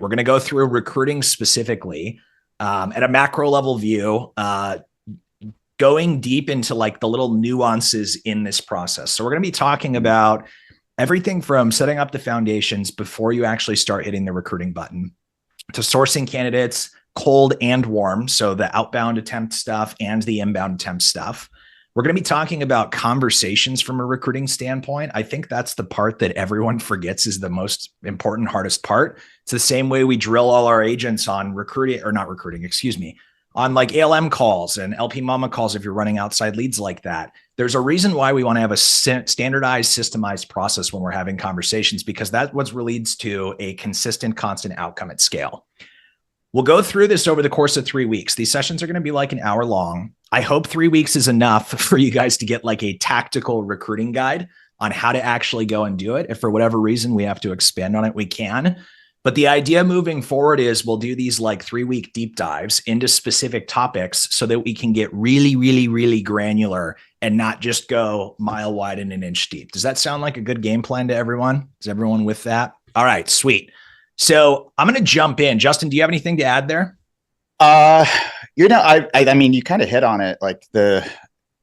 We're going to go through recruiting specifically at a macro level view, going deep into like the little nuances in this process. So we're going to be talking about everything from setting up the foundations before you actually start hitting the recruiting button to sourcing candidates, cold and warm. So the outbound attempt stuff and the inbound attempt stuff. We're going to be talking about conversations from a recruiting standpoint. I think that's the part that everyone forgets is the most important, hardest part. It's the same way we drill all our agents on recruiting or not recruiting, excuse me, on like ALM calls and LP Mama calls. If you're running outside leads like that, there's a reason why we want to have a standardized, systemized process when we're having conversations, because that's what leads to a consistent, constant outcome at scale. We'll go through this over the course of 3 weeks. These sessions are going to be like an hour long. I hope 3 weeks is enough for you guys to get like a tactical recruiting guide on how to actually go and do it. If for whatever reason we have to expand on it, we can. But the idea moving forward is we'll do these like 3-week deep dives into specific topics so that we can get really, really, really granular and not just go mile wide and an inch deep. Does that sound like a good game plan to everyone? Is everyone with that? All right, sweet. So I'm going to jump in. Justin, do you have anything to add there? I mean, you kind of hit on it. Like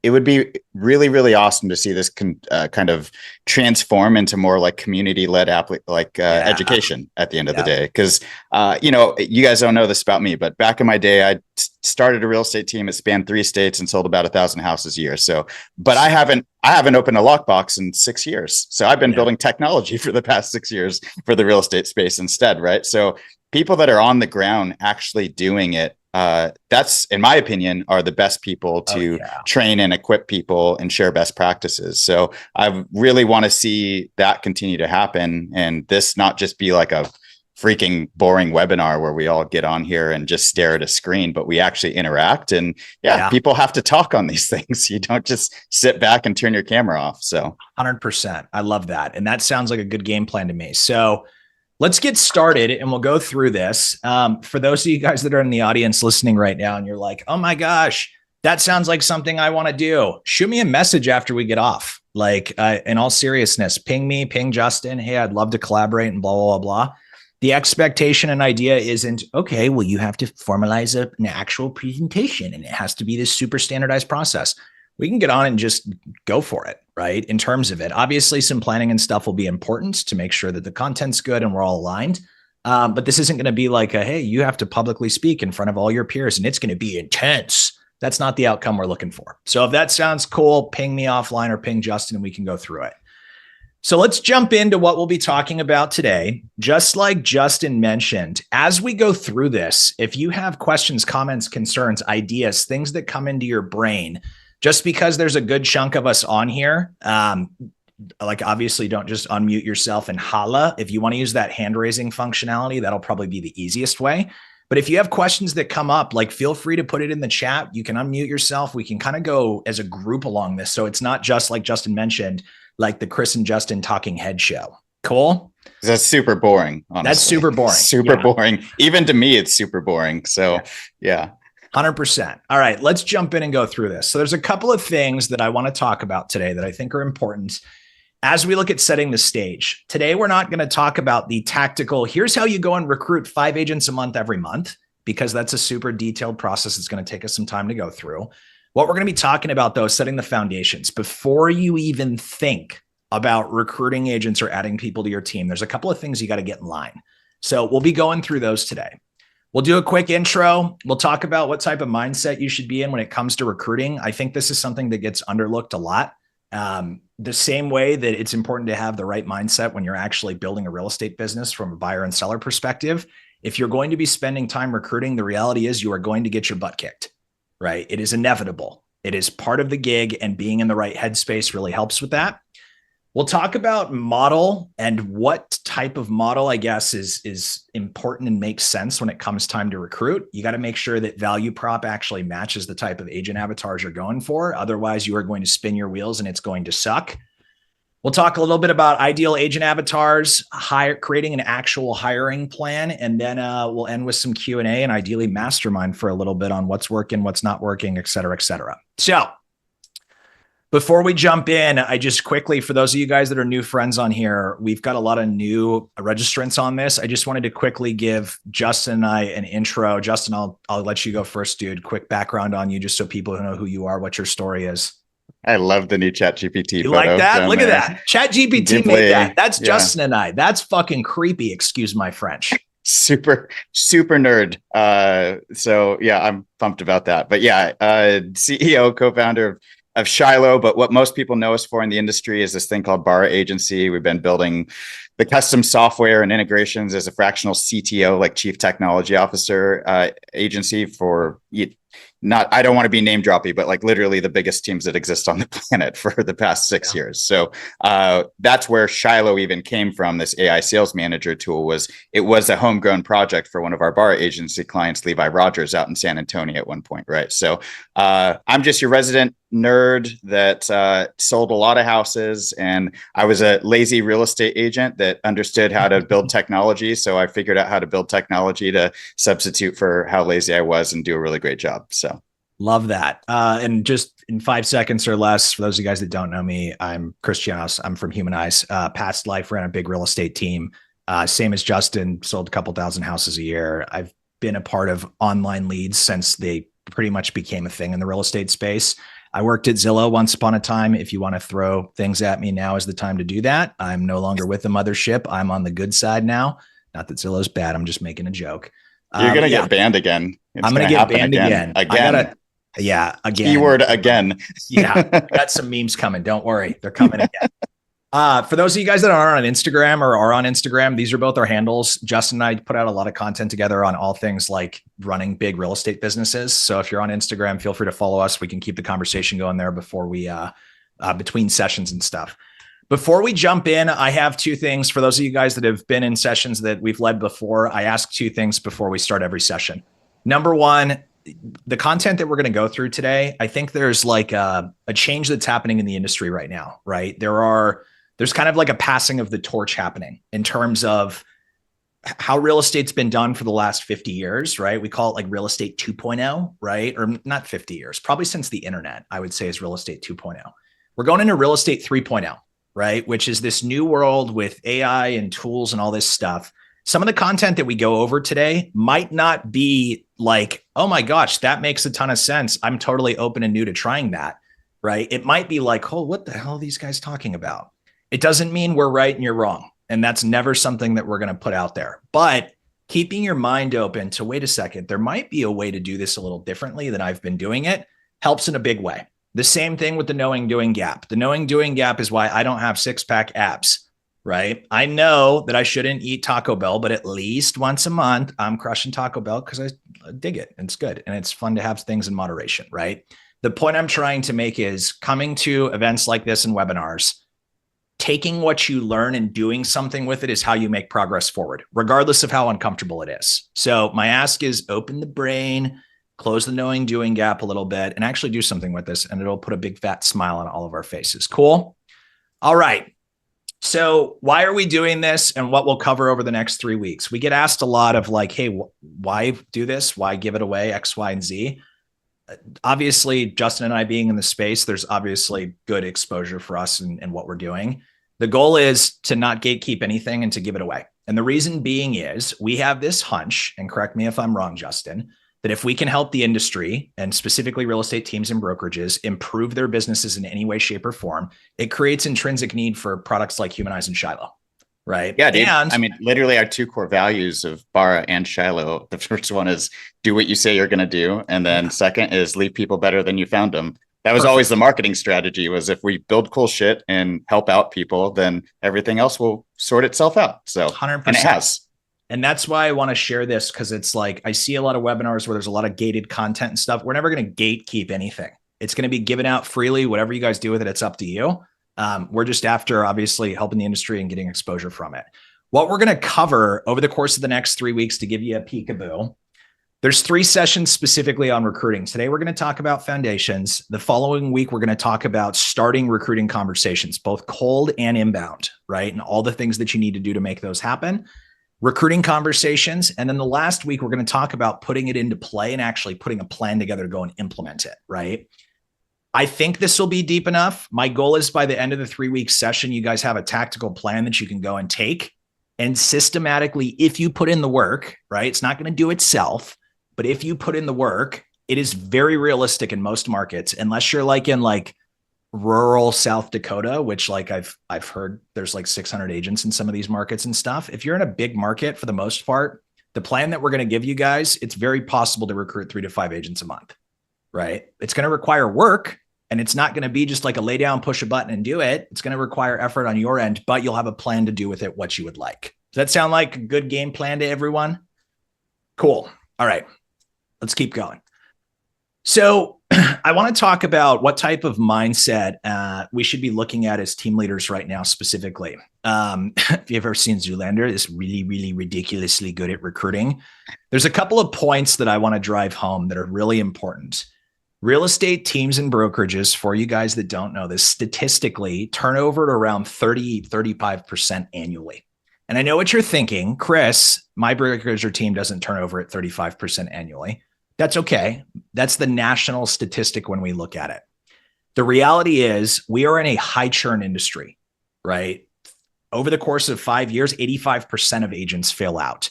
it would be really, really awesome to see this kind of transform into more like community-led education at the end of the day. Because, you guys don't know this about me, but back in my day, I started a real estate team. It spanned 3 states and sold about 1,000 houses a year. So, but I haven't opened a lockbox in 6 years. So I've been building technology for the past 6 years for the real estate space instead, right? So people that are on the ground actually doing it, that's, in my opinion, are the best people to train and equip people and share best practices. So I really want to see that continue to happen, and this not just be like a freaking boring webinar where we all get on here and just stare at a screen, but we actually interact. And people have to talk on these things. You don't just sit back and turn your camera off. So 100%. I love that. And that sounds like a good game plan to me. So let's get started and we'll go through this. For those of you guys that are in the audience listening right now and you're like, oh my gosh, that sounds like something I want to do. Shoot me a message after we get off. Like in all seriousness, ping Justin. Hey, I'd love to collaborate and blah, blah, blah, blah. The expectation and idea isn't, okay, well, you have to formalize an actual presentation and it has to be this super standardized process. We can get on and just go for it, right? In terms of it, obviously some planning and stuff will be important to make sure that the content's good and we're all aligned. But this isn't going to be like hey, you have to publicly speak in front of all your peers and it's going to be intense. That's not the outcome we're looking for. So if that sounds cool, ping me offline or ping Justin and we can go through it. So let's jump into what we'll be talking about today. Just like Justin mentioned, as we go through this, if you have questions, comments, concerns, ideas, things that come into your brain, just because there's a good chunk of us on here, like obviously don't just unmute yourself and holla. If you want to use that hand raising functionality, that'll probably be the easiest way. But if you have questions that come up, like feel free to put it in the chat. You can unmute yourself. We can kind of go as a group along this. So it's not just like Justin mentioned, like the Chris and Justin talking head show. Cool. That's super boring. Honestly. That's super boring. Super boring. Even to me, it's super boring. So yeah. 100%. All right, let's jump in and go through this. So there's a couple of things that I want to talk about today that I think are important as we look at setting the stage. Today, we're not going to talk about the tactical, here's how you go and recruit 5 agents a month every month, because that's a super detailed process. It's going to take us some time to go through. What we're going to be talking about, though, is setting the foundations. Before you even think about recruiting agents or adding people to your team, there's a couple of things you got to get in line. So we'll be going through those today. We'll do a quick intro. We'll talk about what type of mindset you should be in when it comes to recruiting. I think this is something that gets underlooked a lot. The same way that it's important to have the right mindset when you're actually building a real estate business from a buyer and seller perspective. If you're going to be spending time recruiting, the reality is you are going to get your butt kicked, right? It is inevitable. It is part of the gig, and being in the right headspace really helps with that. We'll talk about model and what type of model, I guess, is important and makes sense when it comes time to recruit. You got to make sure that value prop actually matches the type of agent avatars you're going for. Otherwise, you are going to spin your wheels and it's going to suck. We'll talk a little bit about ideal agent avatars, creating an actual hiring plan, and then we'll end with some Q&A and ideally mastermind for a little bit on what's working, what's not working, et cetera, et cetera. So Before we jump in, I just quickly, for those of you guys that are new friends on here, we've got a lot of new registrants on this. I just wanted to quickly give Justin and I an intro. Justin, I'll let you go first, dude. Quick background on you, just so people know who you are, what your story is. I love the new ChatGPT You photo. like that? Look at that. ChatGPT made that. That's Justin and I. That's fucking creepy. Excuse my French. Super nerd. So yeah, I'm pumped about that. But yeah, CEO, co-founder of Shiloh. But what most people know us for in the industry is this thing called Bara Agency. We've been building the custom software and integrations as a fractional CTO, like Chief Technology Officer agency for not, I don't want to be name droppy, but like literally the biggest teams that exist on the planet for the past 6 years. So that's where Shiloh even came from. This AI sales manager tool it was a homegrown project for one of our bar agency clients, Levi Rogers, out in San Antonio at one point, right? So I'm just your resident nerd that sold a lot of houses, and I was a lazy real estate agent that understood how to build technology. So I figured out how to build technology to substitute for how lazy I was and do a really great job. So love that. And just in 5 seconds or less, for those of you guys that don't know me, I'm Chris Gianos. I'm from Humanize. Past life, ran a big real estate team. Same as Justin, sold a couple thousand houses a year. I've been a part of online leads since they pretty much became a thing in the real estate space. I worked at Zillow once upon a time. If you want to throw things at me, now is the time to do that. I'm no longer with the mothership. I'm on the good side now. Not that Zillow's bad. I'm just making a joke. You're going to get banned again. I'm going to get banned again. Again. Yeah, again. Keyword again. Yeah, got some memes coming. Don't worry. They're coming again. For those of you guys that are on Instagram or are on Instagram, these are both our handles. Justin and I put out a lot of content together on all things like running big real estate businesses. So if you're on Instagram, feel free to follow us. We can keep the conversation going there before we, between sessions and stuff. Before we jump in, I have two things for those of you guys that have been in sessions that we've led before. I ask two things before we start every session. Number one, the content that we're going to go through today, I think there's like a change that's happening in the industry right now, right? There's kind of like a passing of the torch happening in terms of how real estate's been done for the last 50 years, right? We call it like real estate 2.0, right? Or not 50 years, probably since the internet, I would say is real estate 2.0. We're going into real estate 3.0, right? Which is this new world with AI and tools and all this stuff. Some of the content that we go over today might not be like, oh my gosh, that makes a ton of sense. I'm totally open and new to trying that, right? It might be like, oh, what the hell are these guys talking about? It doesn't mean we're right and you're wrong. And that's never something that we're going to put out there. But keeping your mind open to, wait a second, there might be a way to do this a little differently than I've been doing it, helps in a big way. The same thing with the knowing doing gap. The knowing doing gap is why I don't have six-pack abs. Right? I know that I shouldn't eat Taco Bell, but at least once a month, I'm crushing Taco Bell because I dig it. And it's good. And it's fun to have things in moderation, right? The point I'm trying to make is coming to events like this and webinars, taking what you learn and doing something with it is how you make progress forward, regardless of how uncomfortable it is. So my ask is open the brain, close the knowing doing gap a little bit, and actually do something with this. And it'll put a big fat smile on all of our faces. Cool. All right. So why are we doing this and what we'll cover over the next 3 weeks? We get asked a lot of like, hey, why do this? Why give it away? X, Y, and Z. Obviously, Justin and I being in the space, there's obviously good exposure for us and what we're doing. The goal is to not gatekeep anything and to give it away. And the reason being is we have this hunch, and correct me if I'm wrong, Justin, that if we can help the industry and specifically real estate teams and brokerages improve their businesses in any way, shape, or form, it creates intrinsic need for products like Humanize and Shiloh, right? Yeah, dude. And I mean, literally our two core values of Bara and Shiloh. The first one is do what you say you're going to do. And then second is leave people better than you found them. That was always the marketing strategy, was if we build cool shit and help out people, then everything else will sort itself out. So 100%. And it has. And that's why I want to share this, because it's like I see a lot of webinars where there's a lot of gated content and stuff. We're never going to gatekeep anything. It's going to be given out freely. Whatever you guys do with it, it's up to you. We're just after, obviously, helping the industry and getting exposure from it. What we're going to cover over the course of the next 3 weeks, to give you a peekaboo, there's 3 sessions specifically on recruiting. Today, we're going to talk about foundations. The following week, we're going to talk about starting recruiting conversations, both cold and inbound, right? And all the things that you need to do to make those happen. Recruiting conversations. And then the last week, we're going to talk about putting it into play and actually putting a plan together to go and implement it, right? I think this will be deep enough. My goal is by the end of the 3-week session, you guys have a tactical plan that you can go and take. And systematically, if you put in the work, right, it's not going to do itself, but if you put in the work, it is very realistic in most markets, unless you're like in like rural South Dakota, which like I've heard there's like 600 agents in some of these markets and stuff. If you're in a big market, for the most part, the plan that we're going to give you guys, it's very possible to recruit 3 to 5 agents a month, right? It's going to require work, and it's not going to be just like a lay down, push a button and do it. It's going to require effort on your end, but you'll have a plan to do with it what you would like. Does that sound like a good game plan to everyone? Cool. All right, let's keep going. So I want to talk about what type of mindset we should be looking at as team leaders right now specifically. If you've ever seen Zoolander, it's really, really ridiculously good at recruiting. There's a couple of points that I want to drive home that are really important. Real estate teams and brokerages, for you guys that don't know this, statistically turn over at around 35% annually. And I know what you're thinking, Chris, my brokerage or team doesn't turn over at 35% annually. That's okay. That's the national statistic when we look at it. The reality is we are in a high churn industry, right? Over the course of 5 years, 85% of agents fail out.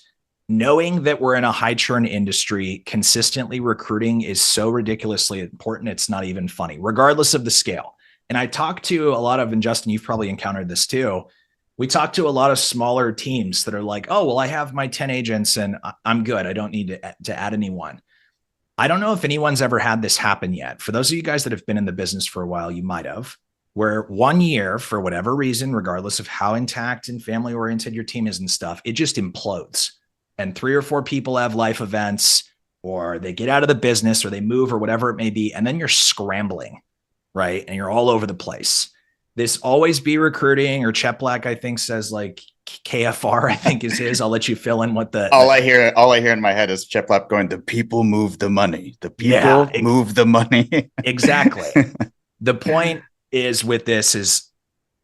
Knowing that we're in a high churn industry, consistently recruiting is so ridiculously important. It's not even funny, regardless of the scale. And I talk to a lot of, and Justin, you've probably encountered this too. We talk to a lot of smaller teams that are like, oh, well, I have my 10 agents and I'm good. I don't need to add anyone. I don't know if anyone's ever had this happen yet. For those of you guys that have been in the business for a while, you might have, where 1 year, for whatever reason, regardless of how intact and family oriented your team is and stuff, it just implodes. And 3 or 4 people have life events, or they get out of the business, or they move, or whatever it may be. And then you're scrambling, right? And you're all over the place. This always be recruiting, or Chet Black, I think, says like KFR, I think is his. I'll let you fill in what all I hear in my head is Chet Black going, the people move the money. The people move the money. Exactly. The point is with this is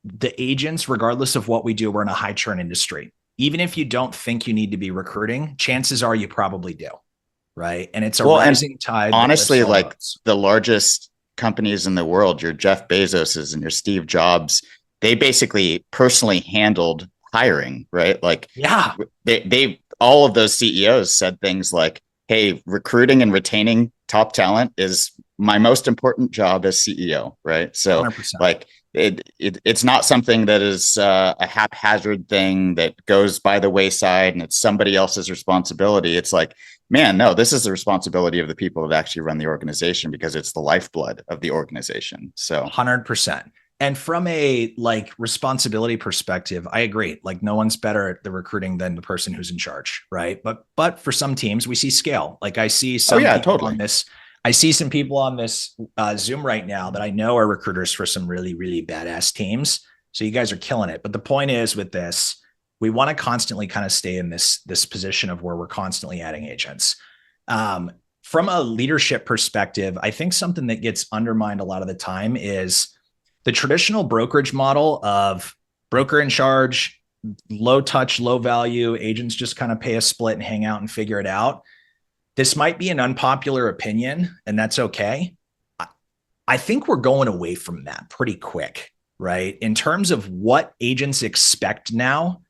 the agents, regardless of what we do, we're in a high churn industry. Even if you don't think you need to be recruiting, chances are you probably do, right? And it's a rising tide. Honestly, like the largest companies in the world, your Jeff Bezoses and your Steve Jobs, they basically personally handled hiring, right? Like, yeah, they all of those CEOs said things like, hey, recruiting and retaining top talent is my most important job as CEO, right? So 100%. Like it's not something that is a haphazard thing that goes by the wayside and it's somebody else's responsibility. It's like, man, no, this is the responsibility of the people that actually run the organization, because it's the lifeblood of the organization. So 100%. And from a like responsibility perspective, I agree. Like no one's better at the recruiting than the person who's in charge, right? But for some teams, we see scale. Like I see some people on this. I see some people on this Zoom right now that I know are recruiters for some really, really badass teams. So you guys are killing it. But the point is with this, we want to constantly kind of stay in this position of where we're constantly adding agents. From a leadership perspective, I think something that gets undermined a lot of the time is the traditional brokerage model of broker in charge, low touch, low value, agents just kind of pay a split and hang out and figure it out. This might be an unpopular opinion, and that's okay. I think we're going away from that pretty quick, right? In terms of what agents expect now,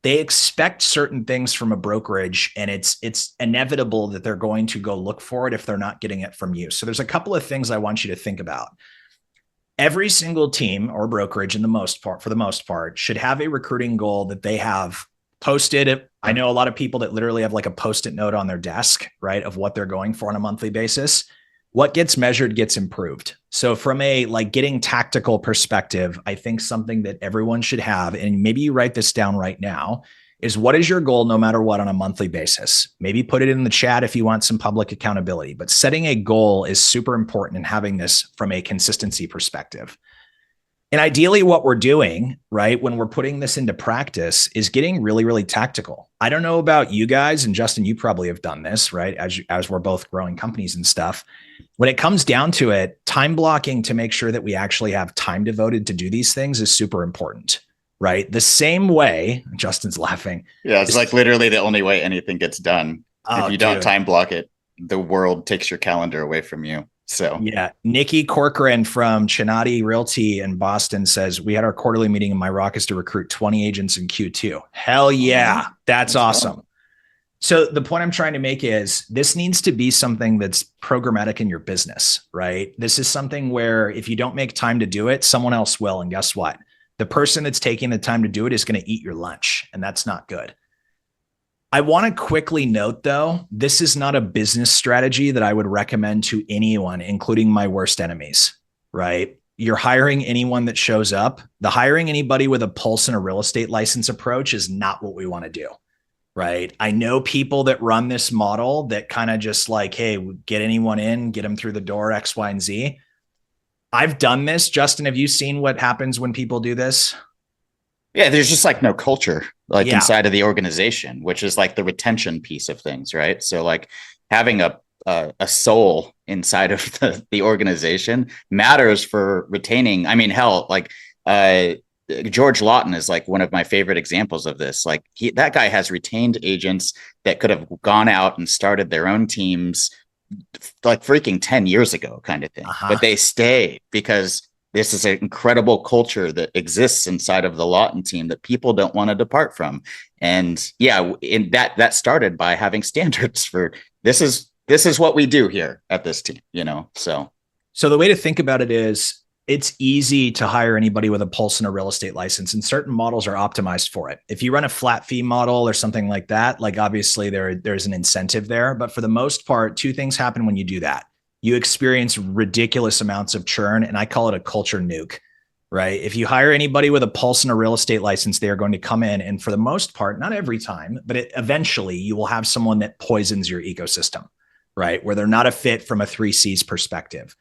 they expect certain things from a brokerage, and it's inevitable that they're going to go look for it if they're not getting it from you. So there's a couple of things I want you to think about. Every single team or brokerage for the most part, should have a recruiting goal that they have posted. I know a lot of people that literally have like a Post-it note on their desk, right, of what they're going for on a monthly basis. What gets measured gets improved. So from a like getting tactical perspective, I think something that everyone should have, and maybe you write this down right now, is what is your goal no matter what on a monthly basis? Maybe put it in the chat if you want some public accountability, but setting a goal is super important in having this from a consistency perspective. And ideally what we're doing, right, when we're putting this into practice is getting really, really tactical. I don't know about you guys, and Justin, you probably have done this, right? As we're both growing companies and stuff. When it comes down to it, time blocking to make sure that we actually have time devoted to do these things is super important, right? The same way, Justin's laughing. Yeah, it's like literally the only way anything gets done. If you don't time block it, the world takes your calendar away from you. So yeah, Nikki Corcoran from Chinati Realty in Boston says we had our quarterly meeting and my rock is to recruit 20 agents in Q2. Hell yeah, that's awesome. Go. So the point I'm trying to make is this needs to be something that's programmatic in your business, right? This is something where if you don't make time to do it, someone else will. And guess what? The person that's taking the time to do it is going to eat your lunch, and that's not good. I want to quickly note, though, this is not a business strategy that I would recommend to anyone, including my worst enemies, right? You're hiring anyone that shows up. The hiring anybody with a pulse and a real estate license approach is not what we want to do, right? I know people that run this model that kind of just like, hey, get anyone in, get them through the door, X, Y, and Z. I've done this. Justin, have you seen what happens when people do this? Yeah, there's just like no culture like Yeah. inside of the organization, which is like the retention piece of things, right? So like having a soul inside of the organization matters for retaining. I mean, hell, like George Lawton is like one of my favorite examples of this. Like that guy has retained agents that could have gone out and started their own teams like freaking 10 years ago kind of thing. But they stay because this is an incredible culture that exists inside of the Lawton team that people don't want to depart from. And yeah, in that started by having standards for this is what we do here at this team, you know? So the way to think about it is it's easy to hire anybody with a pulse and a real estate license, and certain models are optimized for it. If you run a flat fee model or something like that, like obviously there's an incentive there, but for the most part, two things happen when you do that. You experience ridiculous amounts of churn, and I call it a culture nuke, right? If you hire anybody with a pulse and a real estate license, they are going to come in, and for the most part, not every time, but eventually you will have someone that poisons your ecosystem, right? Where they're not a fit from a 3Cs perspective.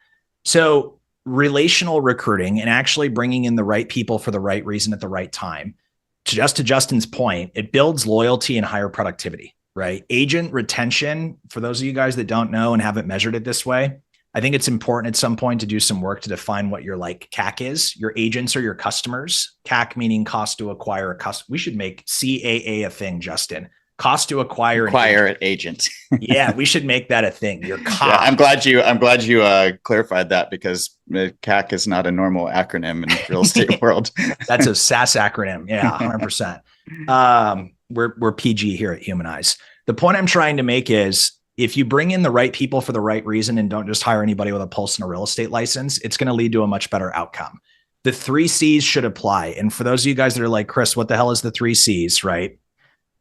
So relational recruiting and actually bringing in the right people for the right reason at the right time, just to Justin's point, it builds loyalty and higher productivity, right? Agent retention, for those of you guys that don't know and haven't measured it this way, I think it's important at some point to do some work to define what your like CAC is. Your agents are your customers. CAC meaning cost to acquire a customer. We should make CAA a thing, Justin. Cost to acquire an agent. Yeah, we should make that a thing. Your CAC. Yeah, I'm glad you clarified that because CAC is not a normal acronym in the real estate world. That's a SaaS acronym. Yeah, 100%. We're PG here at Humanize. The point I'm trying to make is if you bring in the right people for the right reason and don't just hire anybody with a pulse and a real estate license, it's going to lead to a much better outcome. The 3Cs should apply. And for those of you guys that are like, Chris, what the hell is the 3Cs, right?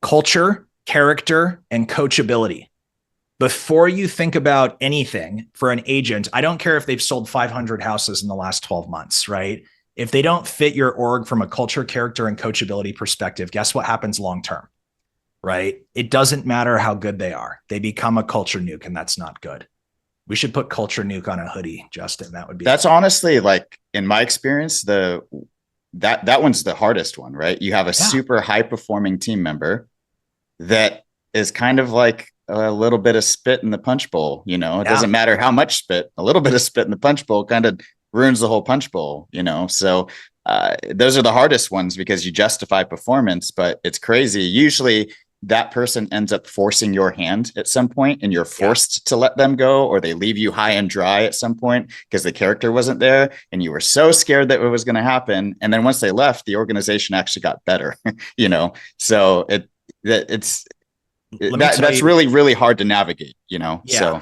Culture, character, and coachability. Before you think about anything for an agent, I don't care if they've sold 500 houses in the last 12 months, right? If they don't fit your org from a culture, character, and coachability perspective, guess what happens long-term, right? It doesn't matter how good they are. They become a culture nuke, and that's not good. We should put culture nuke on a hoodie, Justin. That's honestly, like, in my experience, that one's the hardest one, right? You have a super high performing team member that is kind of like a little bit of spit in the punch bowl, you know. It doesn't matter how much spit, a little bit of spit in the punch bowl kind of ruins the whole punch bowl, you know. So those are the hardest ones because you justify performance, but it's crazy. Usually that person ends up forcing your hand at some point and you're forced to let them go, or they leave you high and dry at some point because the character wasn't there and you were so scared that it was going to happen. And then once they left, the organization actually got better, you know. So that's really, really hard to navigate, you know. So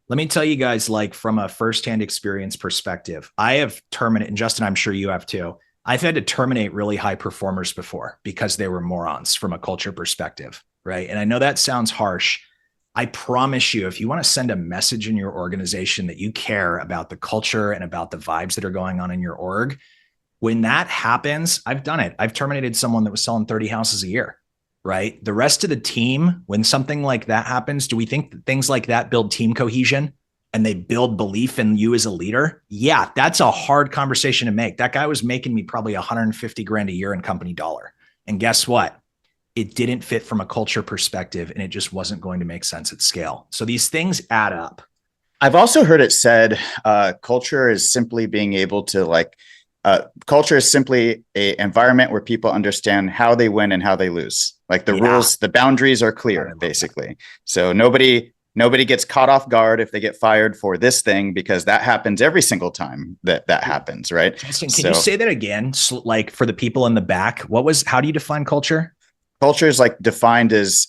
let me tell you guys, like, from a firsthand experience perspective, I have terminated, and Justin, I'm sure you have too. I've had to terminate really high performers before because they were morons from a culture perspective, right? And I know that sounds harsh. I promise you, if you want to send a message in your organization that you care about the culture and about the vibes that are going on in your org, when that happens, I've done it. I've terminated someone that was selling 30 houses a year, right? The rest of the team, when something like that happens, do we think that things like that build team cohesion and they build belief in you as a leader? Yeah, that's a hard conversation to make. That guy was making me probably 150 grand a year in company dollar. And guess what? It didn't fit from a culture perspective, and it just wasn't going to make sense at scale. So these things add up. I've also heard it said culture is simply being able to culture is simply an environment where people understand how they win and how they lose. Like the rules, the boundaries are clear, basically. So nobody nobody gets caught off guard if they get fired for this thing, because that happens every single time that happens, right? Justin, can you So say that again? So, like for the people in the back, how do you define culture? culture is like defined as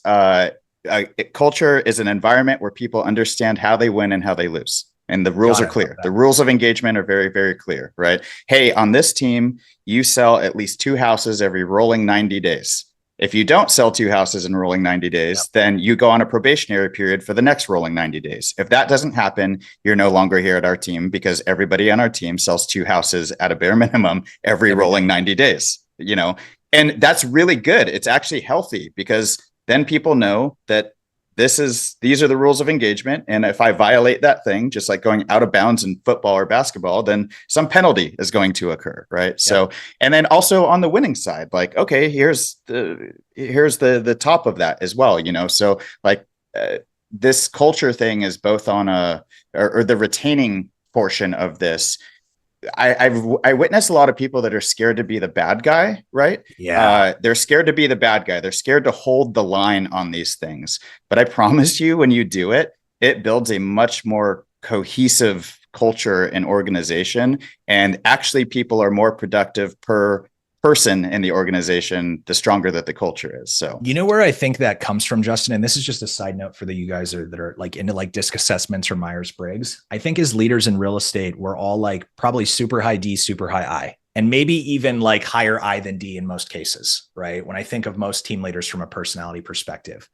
culture is an environment where people understand how they win and how they lose. And the rules Got are it. clear. The rules of engagement are very, very clear, right? Hey, on this team, you sell at least 2 houses every rolling 90 days. If you don't sell 2 houses in rolling 90 days, Yep. then you go on a probationary period for the next rolling 90 days. If that doesn't happen, you're no longer here at our team, because everybody on our team sells 2 houses at a bare minimum every rolling 90 days, and that's really good. It's actually healthy, because then people know that these are the rules of engagement. And if I violate that thing, just like going out of bounds in football or basketball, then some penalty is going to occur. Right. Yep. So, and then also on the winning side, like, okay, here's the top of that as well, so like this culture thing is both on or the retaining portion of this. I witness a lot of people that are scared to be the bad guy, right? Yeah. They're scared to be the bad guy. They're scared to hold the line on these things. But I promise you, when you do it, it builds a much more cohesive culture and organization. And actually, people are more productive per person in the organization, the stronger that the culture is. So, you know where I think that comes from, Justin, and this is just a side note for you guys that are like into like DISC assessments or Myers-Briggs. I think as leaders in real estate, we're all like probably super high D, super high I, and maybe even like higher I than D in most cases, right? When I think of most team leaders from a personality perspective,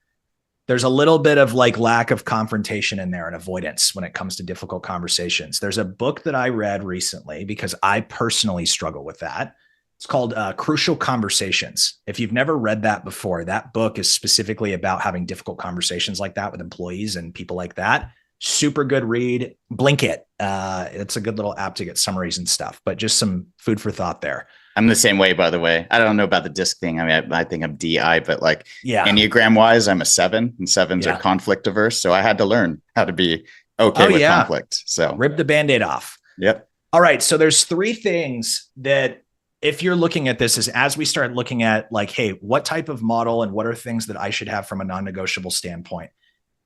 there's a little bit of like lack of confrontation in there and avoidance when it comes to difficult conversations. There's a book that I read recently because I personally struggle with that. It's called Crucial Conversations. If you've never read that before, that book is specifically about having difficult conversations like that with employees and people like that. Super good read. Blinkit. It's a good little app to get summaries and stuff, but just some food for thought there. I'm the same way, by the way. I don't know about the DISC thing. I mean, I think I'm DI, but like Enneagram wise, I'm a 7, and 7s are conflict averse. So I had to learn how to be okay with conflict. So rip the Band-Aid off. Yep. All right. So there's 3 things that, if you're looking at this, is as we start looking at like, hey, what type of model and what are things that I should have from a non-negotiable standpoint?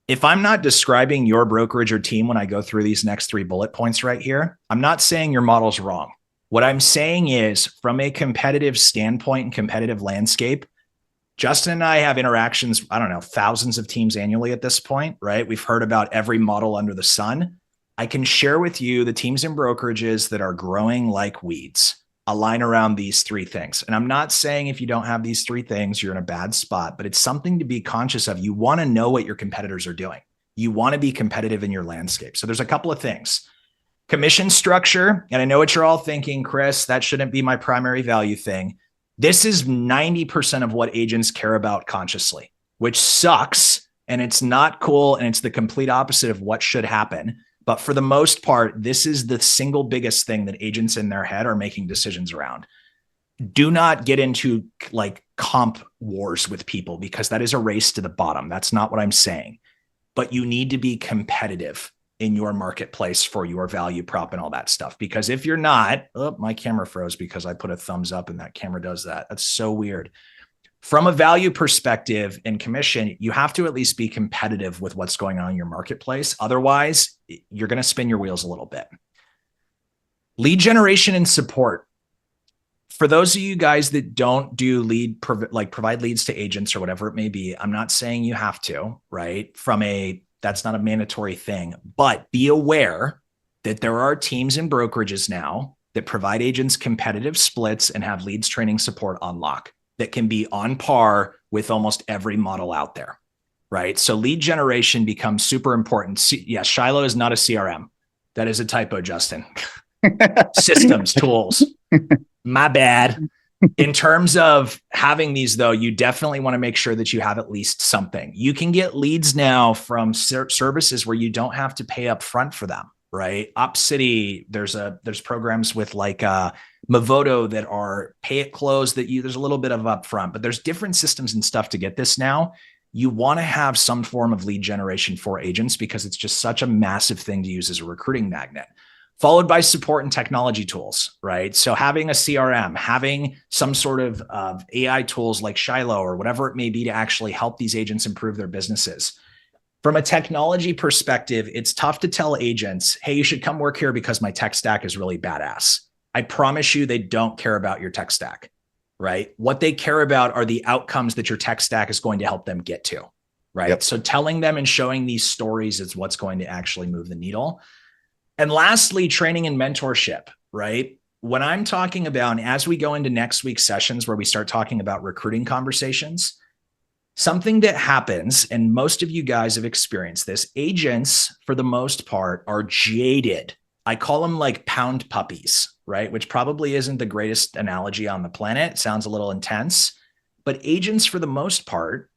If I'm not describing your brokerage or team when I go through these next 3 bullet points right here, I'm not saying your model's wrong. What I'm saying is, from a competitive standpoint and competitive landscape, Justin and I have interactions, I don't know, thousands of teams annually at this point, right? We've heard about every model under the sun. I can share with you the teams and brokerages that are growing like weeds align around these 3 things. And I'm not saying if you don't have these 3 things, you're in a bad spot, but it's something to be conscious of. You want to know what your competitors are doing. You want to be competitive in your landscape. So there's a couple of things. Commission structure. And I know what you're all thinking, Chris, that shouldn't be my primary value thing. This is 90% of what agents care about consciously, which sucks. And it's not cool. And it's the complete opposite of what should happen. But for the most part, this is the single biggest thing that agents in their head are making decisions around. Do not get into like comp wars with people, because that is a race to the bottom. That's not what I'm saying. But you need to be competitive in your marketplace for your value prop and all that stuff. Because if you're not, my camera froze because I put a thumbs up and that camera does that. That's so weird. From a value perspective in commission, you have to at least be competitive with what's going on in your marketplace. Otherwise, you're going to spin your wheels a little bit. Lead generation and support. For those of you guys that don't do provide leads to agents or whatever it may be, I'm not saying you have to, right? That's not a mandatory thing, but be aware that there are teams and brokerages now that provide agents competitive splits and have leads, training, support on lock that can be on par with almost every model out there, right? So lead generation becomes super important. Yes, Shiloh is not a CRM. That is a typo, Justin. Systems, tools. My bad. In terms of having these, though, you definitely want to make sure that you have at least something. You can get leads now from services where you don't have to pay up front for them, right? OpCity, there's programs with like Movoto that are pay at close that there's a little bit of upfront, but there's different systems and stuff to get this now. You want to have some form of lead generation for agents because it's just such a massive thing to use as a recruiting magnet, followed by support and technology tools, right? So having a CRM, having some sort of AI tools like Shiloh or whatever it may be to actually help these agents improve their businesses. From a technology perspective, it's tough to tell agents, hey, you should come work here because my tech stack is really badass. I promise you, they don't care about your tech stack, right? What they care about are the outcomes that your tech stack is going to help them get to, right? Yep. So telling them and showing these stories is what's going to actually move the needle. And lastly, training and mentorship, right? When I'm talking about, and as we go into next week's sessions where we start talking about recruiting conversations, something that happens, and most of you guys have experienced this, agents, for the most part, are jaded. I call them like pound puppies, right? Which probably isn't the greatest analogy on the planet. It sounds a little intense. But agents, for the most part,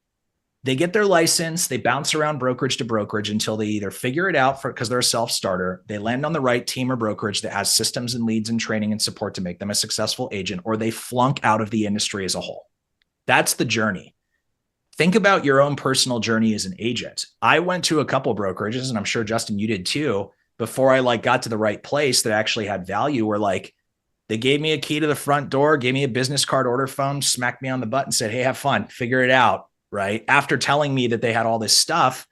they get their license, they bounce around brokerage to brokerage until they either figure it out because they're a self-starter, they land on the right team or brokerage that has systems and leads and training and support to make them a successful agent, or they flunk out of the industry as a whole. That's the journey. Think about your own personal journey as an agent. I went to a couple brokerages, and I'm sure, Justin, you did too, before I got to the right place that actually had value, where they gave me a key to the front door, gave me a business card order phone, smacked me on the butt and said, hey, have fun, figure it out, right? After telling me that they had all this stuff,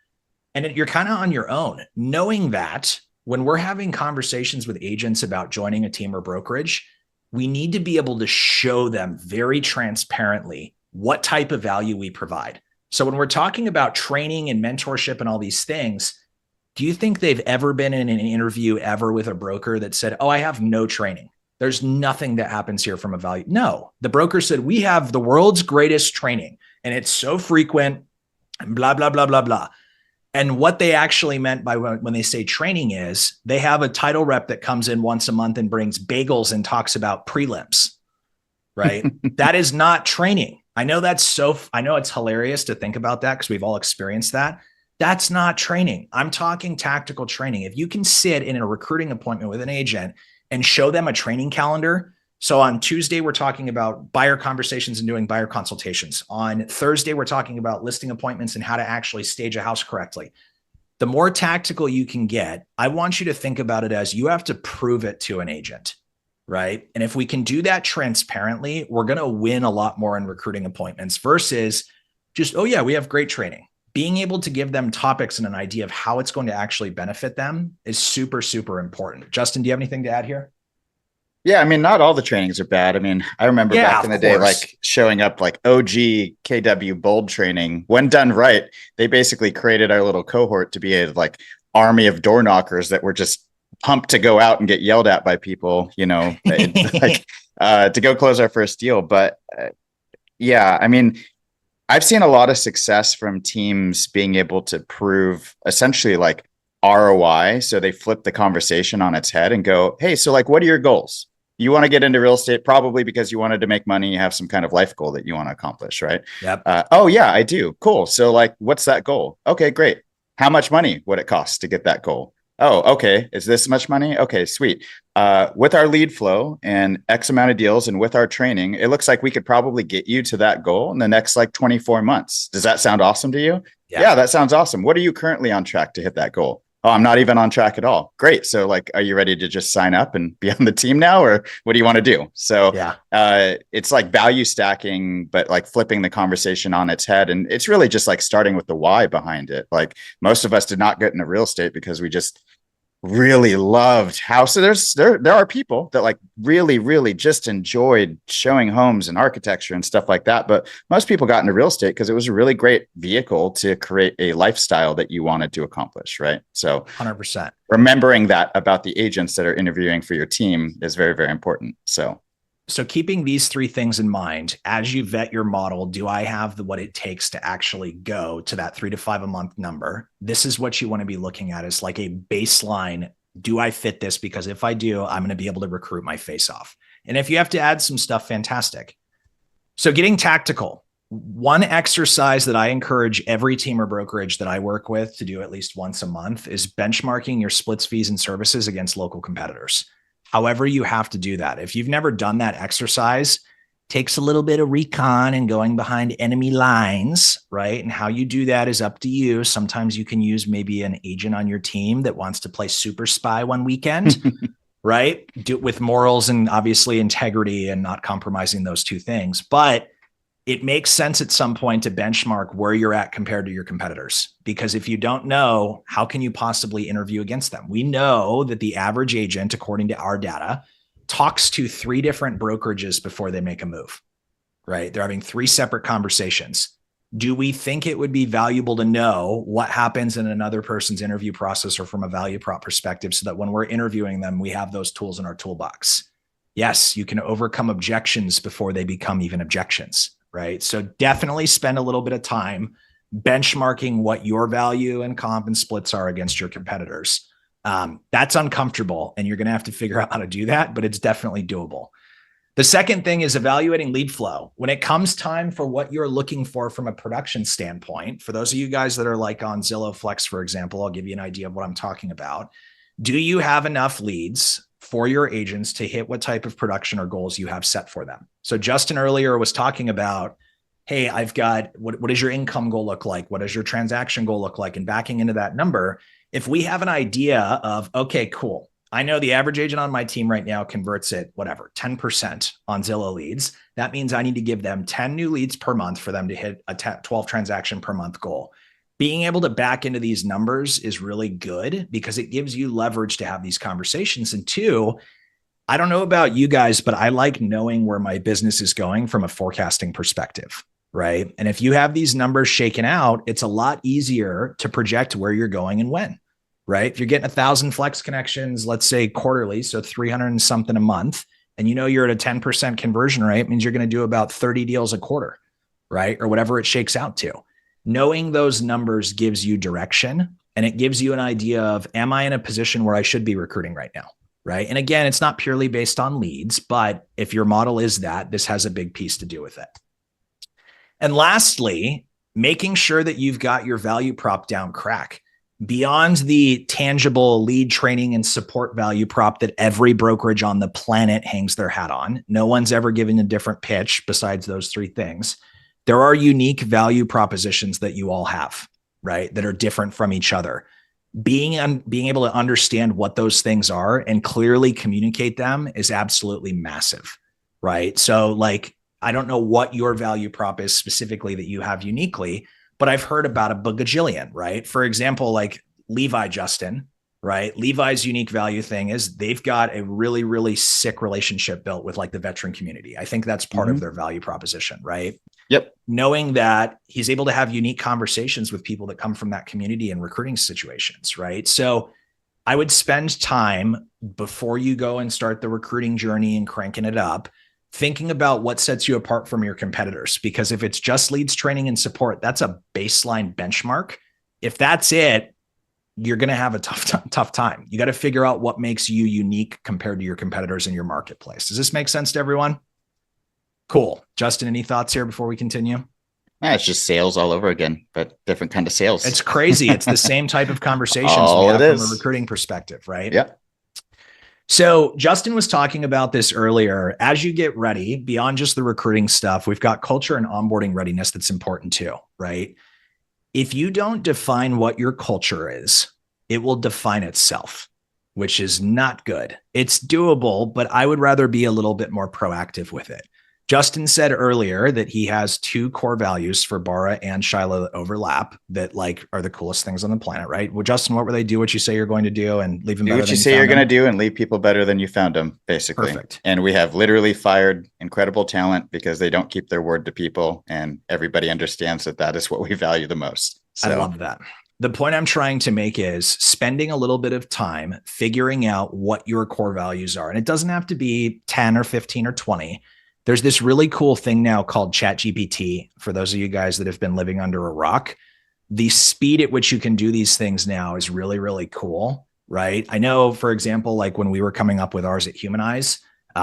and you're kind of on your own. Knowing that when we're having conversations with agents about joining a team or brokerage, we need to be able to show them very transparently what type of value we provide. So when we're talking about training and mentorship and all these things, do you think they've ever been in an interview ever with a broker that said, oh, I have no training? There's nothing that happens here from a value. No, the broker said, we have the world's greatest training and it's so frequent and blah, blah, blah, blah, blah. And what they actually meant by when they say training is they have a title rep that comes in once a month and brings bagels and talks about prelims, right? That is not training. I know it's hilarious to think about that because we've all experienced that. That's not training. I'm talking tactical training. If you can sit in a recruiting appointment with an agent and show them a training calendar. So on Tuesday, we're talking about buyer conversations and doing buyer consultations. On Thursday, we're talking about listing appointments and how to actually stage a house correctly. The more tactical you can get, I want you to think about it as you have to prove it to an agent. Right. And if we can do that transparently, we're going to win a lot more in recruiting appointments versus just, oh, yeah, we have great training. Being able to give them topics and an idea of how it's going to actually benefit them is super, super important. Justin, do you have anything to add here? Yeah, I mean, not all the trainings are bad. I mean, I remember back in the day, showing up OG KW bold training. When done right, they basically created our little cohort to be a army of door knockers that were just pumped to go out and get yelled at by people, to go close our first deal. But yeah, I mean, I've seen a lot of success from teams being able to prove essentially ROI. So they flip the conversation on its head and go, hey, so what are your goals? You want to get into real estate probably because you wanted to make money. You have some kind of life goal that you want to accomplish, right? Yep. Oh yeah, I do. Cool. So what's that goal? Okay, great. How much money would it cost to get that goal? Oh, okay. Is this much money? Okay, sweet. With our lead flow and X amount of deals and with our training, it looks like we could probably get you to that goal in the next 24 months. Does that sound awesome to you? Yeah, that sounds awesome. What are you currently on track to hit that goal? Oh, I'm not even on track at all. Great. So are you ready to just sign up and be on the team now? Or what do you want to do? So it's value stacking, but flipping the conversation on its head. And it's really just starting with the why behind it. Most of us did not get into real estate because we just really loved house. So there are people that really just enjoyed showing homes and architecture and stuff like that. But most people got into real estate because it was a really great vehicle to create a lifestyle that you wanted to accomplish. Right. So 100%. Remembering that about the agents that are interviewing for your team is very, very important. So keeping these three things in mind, as you vet your model, do I have what it takes to actually go to that 3 to 5 a month number? This is what you want to be looking at as a baseline. Do I fit this? Because if I do, I'm going to be able to recruit my face off. And if you have to add some stuff, fantastic. So getting tactical. One exercise that I encourage every team or brokerage that I work with to do at least once a month is benchmarking your splits, fees, and services against local competitors. However, you have to do that. If you've never done that exercise, takes a little bit of recon and going behind enemy lines, right? And how you do that is up to you. Sometimes you can use maybe an agent on your team that wants to play super spy one weekend, right? Do it with morals and obviously integrity and not compromising those two things. But it makes sense at some point to benchmark where you're at compared to your competitors. Because if you don't know, how can you possibly interview against them? We know that the average agent, according to our data, talks to 3 different brokerages before they make a move, right? They're having 3 separate conversations. Do we think it would be valuable to know what happens in another person's interview process or from a value prop perspective so that when we're interviewing them, we have those tools in our toolbox? Yes, you can overcome objections before they become even objections, right? So definitely spend a little bit of time benchmarking what your value and comp and splits are against your competitors. That's uncomfortable, and you're going to have to figure out how to do that, but it's definitely doable. The second thing is evaluating lead flow. When it comes time for what you're looking for from a production standpoint, for those of you guys that are like on Zillow Flex, for example, I'll give you an idea of what I'm talking about. Do you have enough leads for your agents to hit what type of production or goals you have set for them? So Justin earlier was talking about, hey, I've got, what does your income goal look like? What does your transaction goal look like? And backing into that number, if we have an idea of, okay, cool, I know the average agent on my team right now converts at 10% on Zillow leads. That means I need to give them 10 new leads per month for them to hit a 12 transaction per month goal. Being able to back into these numbers is really good because it gives you leverage to have these conversations. And 2, I don't know about you guys, but I like knowing where my business is going from a forecasting perspective, right? And if you have these numbers shaken out, it's a lot easier to project where you're going and when. Right? If you're getting 1,000 flex connections, let's say quarterly, so 300 and something a month, and you know you're at a 10% conversion rate, means you're going to do about 30 deals a quarter, right? Or whatever it shakes out to. Knowing those numbers gives you direction, and it gives you an idea of, am I in a position where I should be recruiting right now? Right? And again, it's not purely based on leads, but if your model is that, this has a big piece to do with it. And lastly, making sure that you've got your value prop down crack. Beyond the tangible lead training and support value prop that every brokerage on the planet hangs their hat on, no one's ever given a different pitch besides those 3 things. There are unique value propositions that you all have, right? That are different from each other. Being able to understand what those things are and clearly communicate them is absolutely massive, right? So like, I don't know what your value prop is specifically that you have uniquely, but I've heard about a bagajillion, right? For example, like Levi Justin, right? Levi's unique value thing is they've got a really, really sick relationship built with like the veteran community. I think that's part of their value proposition, right? Yep. Knowing that he's able to have unique conversations with people that come from that community and recruiting situations, right? So I would spend time before you go and start the recruiting journey and cranking it up, thinking about what sets you apart from your competitors. Because if it's just leads, training, and support, that's a baseline benchmark. If that's it, you're going to have a tough time. You got to figure out what makes you unique compared to your competitors in your marketplace. Does this make sense to everyone? Cool. Justin, any thoughts here before we continue? Yeah, it's just sales all over again, but different kind of sales. It's crazy. It's the same type of conversations we have from a recruiting perspective, right? Yeah. So Justin was talking about this earlier. As you get ready, beyond just the recruiting stuff, we've got culture and onboarding readiness that's important too, right? If you don't define what your culture is, it will define itself, which is not good. It's doable, but I would rather be a little bit more proactive with it. Justin said earlier that he has 2 core values for Bara and Shiloh that overlap that like are the coolest things on the planet, right? Well, Justin, what were they? Do what you say you're going to do and leave them better than you found them. Do what you say you're going to do and leave people better than you found them, basically. Perfect. And we have literally fired incredible talent because they don't keep their word to people, and everybody understands that that is what we value the most. So. I love that. The point I'm trying to make is spending a little bit of time figuring out what your core values are. And it doesn't have to be 10 or 15 or 20. There's this really cool thing now called ChatGPT. For those of you guys that have been living under a rock, the speed at which you can do these things now is really, really cool, right? I know, for example, like when we were coming up with ours at Humanize,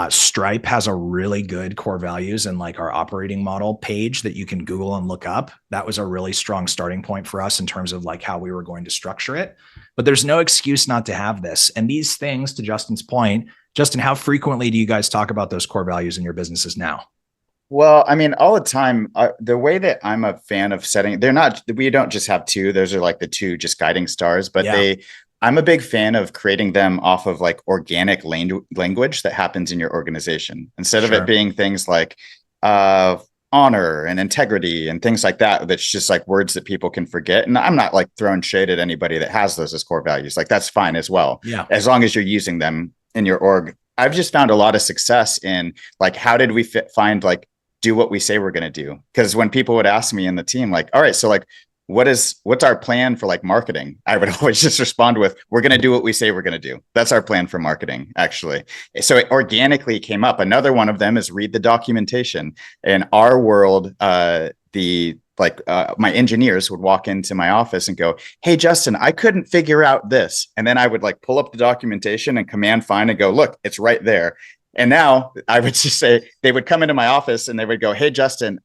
Stripe has a really good core values and like our operating model page that you can Google and look up. That was a really strong starting point for us in terms of like how we were going to structure it. But there's no excuse not to have this. And these things, to Justin's point, Justin, how frequently do you guys talk about those core values in your businesses now? Well, I mean, all the time. The way that I'm a fan of setting, we don't just have 2. Those are like the 2 just guiding stars, but I'm a big fan of creating them off of like organic language that happens in your organization instead of it being things like, honor and integrity and things like that. That's just like words that people can forget. And I'm not like throwing shade at anybody that has those as core values. Like that's fine as well. Yeah. As long as you're using them in your org. I've just found a lot of success in like, how did we find like, do what we say we're going to do? Because when people would ask me in the team, like, all right, so like, what's our plan for like marketing? I would always just respond with, we're going to do what we say we're going to do. That's our plan for marketing, actually. So it organically came up. Another one of them is read the documentation. In our world, my engineers would walk into my office and go, hey, Justin, I couldn't figure out this. And then I would like pull up the documentation and command find and go, look, it's right there. And now I would just say, they would come into my office and they would go, hey, Justin,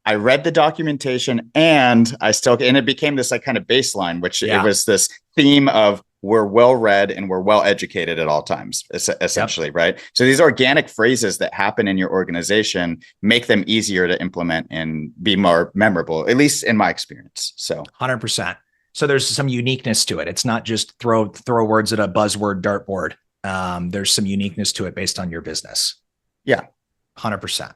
I read the documentation and it became this like kind of baseline, which it was this theme of we're well read and we're well educated at all times, essentially, right? So these organic phrases that happen in your organization make them easier to implement and be more memorable, at least in my experience. So 100%. So there's some uniqueness to it. It's not just throw words at a buzzword dartboard. There's some uniqueness to it based on your business. Yeah. 100%.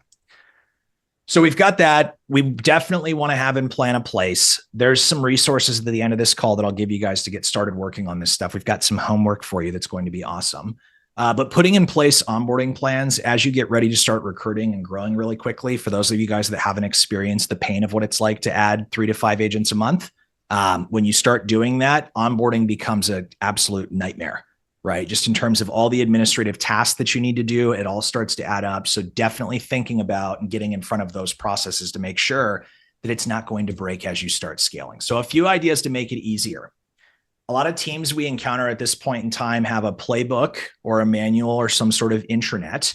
So we've got that. We definitely want to have and plan a place. There's some resources at the end of this call that I'll give you guys to get started working on this stuff. We've got some homework for you that's going to be awesome. But putting in place onboarding plans as you get ready to start recruiting and growing really quickly, for those of you guys that haven't experienced the pain of what it's like to add 3 to 5 agents a month, when you start doing that, onboarding becomes an absolute nightmare. Right? Just in terms of all the administrative tasks that you need to do, it all starts to add up. So definitely thinking about and getting in front of those processes to make sure that it's not going to break as you start scaling. So a few ideas to make it easier. A lot of teams we encounter at this point in time have a playbook or a manual or some sort of intranet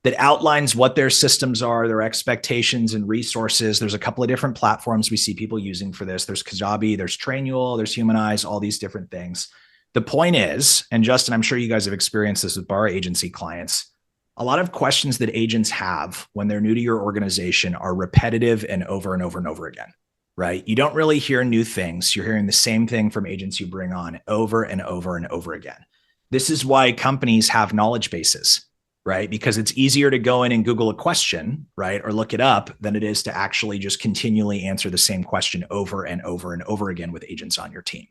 that outlines what their systems are, their expectations and resources. There's a couple of different platforms we see people using for this. There's Kajabi, there's Trainual, there's Humanize, all these different things. The point is, and Justin, I'm sure you guys have experienced this with bar agency clients, a lot of questions that agents have when they're new to your organization are repetitive and over and over and over again, right? You don't really hear new things. You're hearing the same thing from agents you bring on over and over and over again. This is why companies have knowledge bases, right? Because it's easier to go in and Google a question, right? Or look it up than it is to actually just continually answer the same question over and over and over again with agents on your team.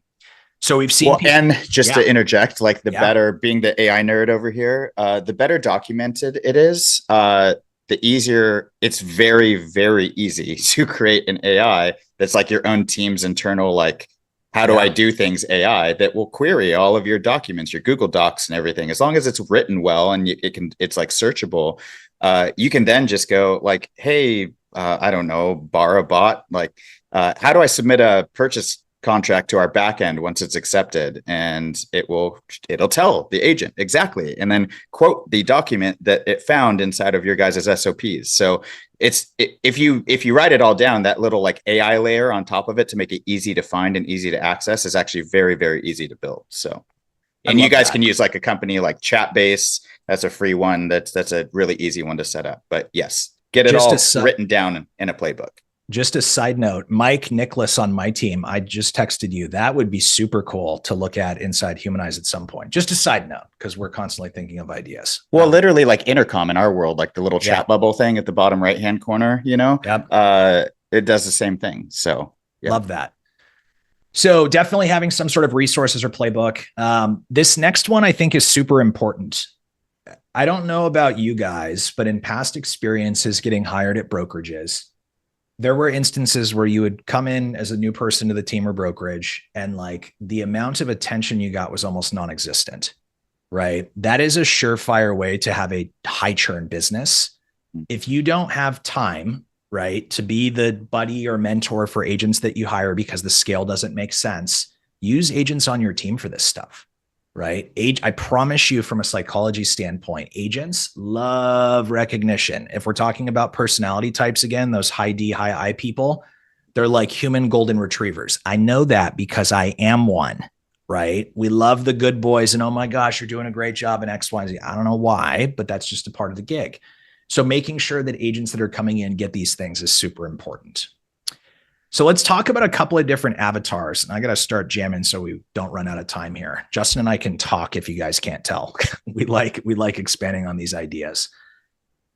So we've seen and just to interject, like the better, being the AI nerd over here, the better documented it is, the easier. It's very, very easy to create an AI that's like your own team's internal, like, how do I do things AI that will query all of your documents, your Google Docs and everything. As long as it's written well and it's like searchable, you can then just go like, hey, I don't know, bar a bot, like, how do I submit a purchase contract to our backend once it's accepted, and it'll tell the agent exactly, and then quote the document that it found inside of your guys' SOPs. So if you write it all down, that little like AI layer on top of it to make it easy to find and easy to access is actually very, very easy to build. So, and you guys can use like a company like Chatbase. That's a free one. That's a really easy one to set up. But yes, get it all written down in a playbook. Just a side note, Mike Nicholas on my team, I just texted you. That would be super cool to look at inside Humanize at some point. Just a side note, because we're constantly thinking of ideas. Well, literally like Intercom in our world, like the little chat bubble thing at the bottom right-hand corner, it does the same thing. So love that. So definitely having some sort of resources or playbook. This next one I think is super important. I don't know about you guys, but in past experiences getting hired at brokerages, there were instances where you would come in as a new person to the team or brokerage, and like the amount of attention you got was almost non-existent, right? That is a surefire way to have a high churn business. If you don't have time, right, to be the buddy or mentor for agents that you hire because the scale doesn't make sense, use agents on your team for this stuff. Right? I promise you from a psychology standpoint, agents love recognition. If we're talking about personality types again, those high D, high I people, they're like human golden retrievers. I know that because I am one, right? We love the good boys and, oh my gosh, you're doing a great job in X, Y, and Z. I don't know why, but that's just a part of the gig. So making sure that agents that are coming in get these things is super important. So let's talk about a couple of different avatars. And I got to start jamming so we don't run out of time here. Justin and I can talk if you guys can't tell. We like expanding on these ideas.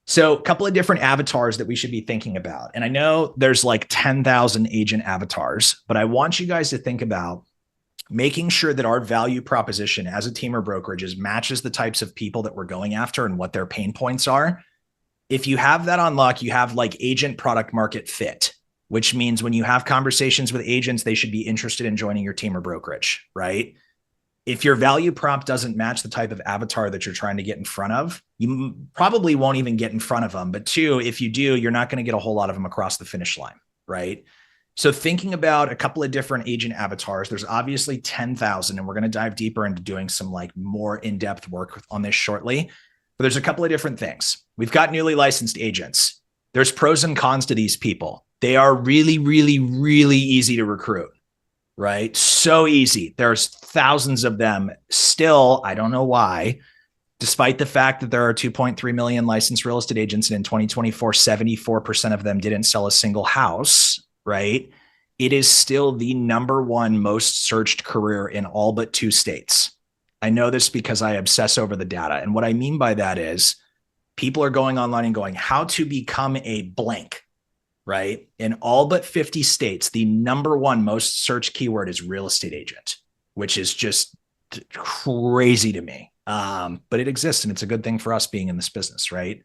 So a couple of different avatars that we should be thinking about. And I know there's like 10,000 agent avatars, but I want you guys to think about making sure that our value proposition as a team or brokerages matches the types of people that we're going after and what their pain points are. If you have that on lock, you have like agent product market fit, which means when you have conversations with agents, they should be interested in joining your team or brokerage, right? If your value prop doesn't match the type of avatar that you're trying to get in front of, you probably won't even get in front of them. But two, if you do, you're not going to get a whole lot of them across the finish line, right? So thinking about a couple of different agent avatars, there's obviously 10,000, and we're going to dive deeper into doing some like more in-depth work on this shortly. But there's a couple of different things. We've got newly licensed agents. There's pros and cons to these people. They are really, really, really easy to recruit, right? So easy. There's thousands of them still. I don't know why, despite the fact that there are 2.3 million licensed real estate agents, and in 2024, 74% of them didn't sell a single house, right? It is still the number one most searched career in all but 2 states. I know this because I obsess over the data. And what I mean by that is people are going online and going, how to become a blank, right? In all but 50 states, the number one most searched keyword is real estate agent, which is just crazy to me. But it exists, and it's a good thing for us being in this business, right?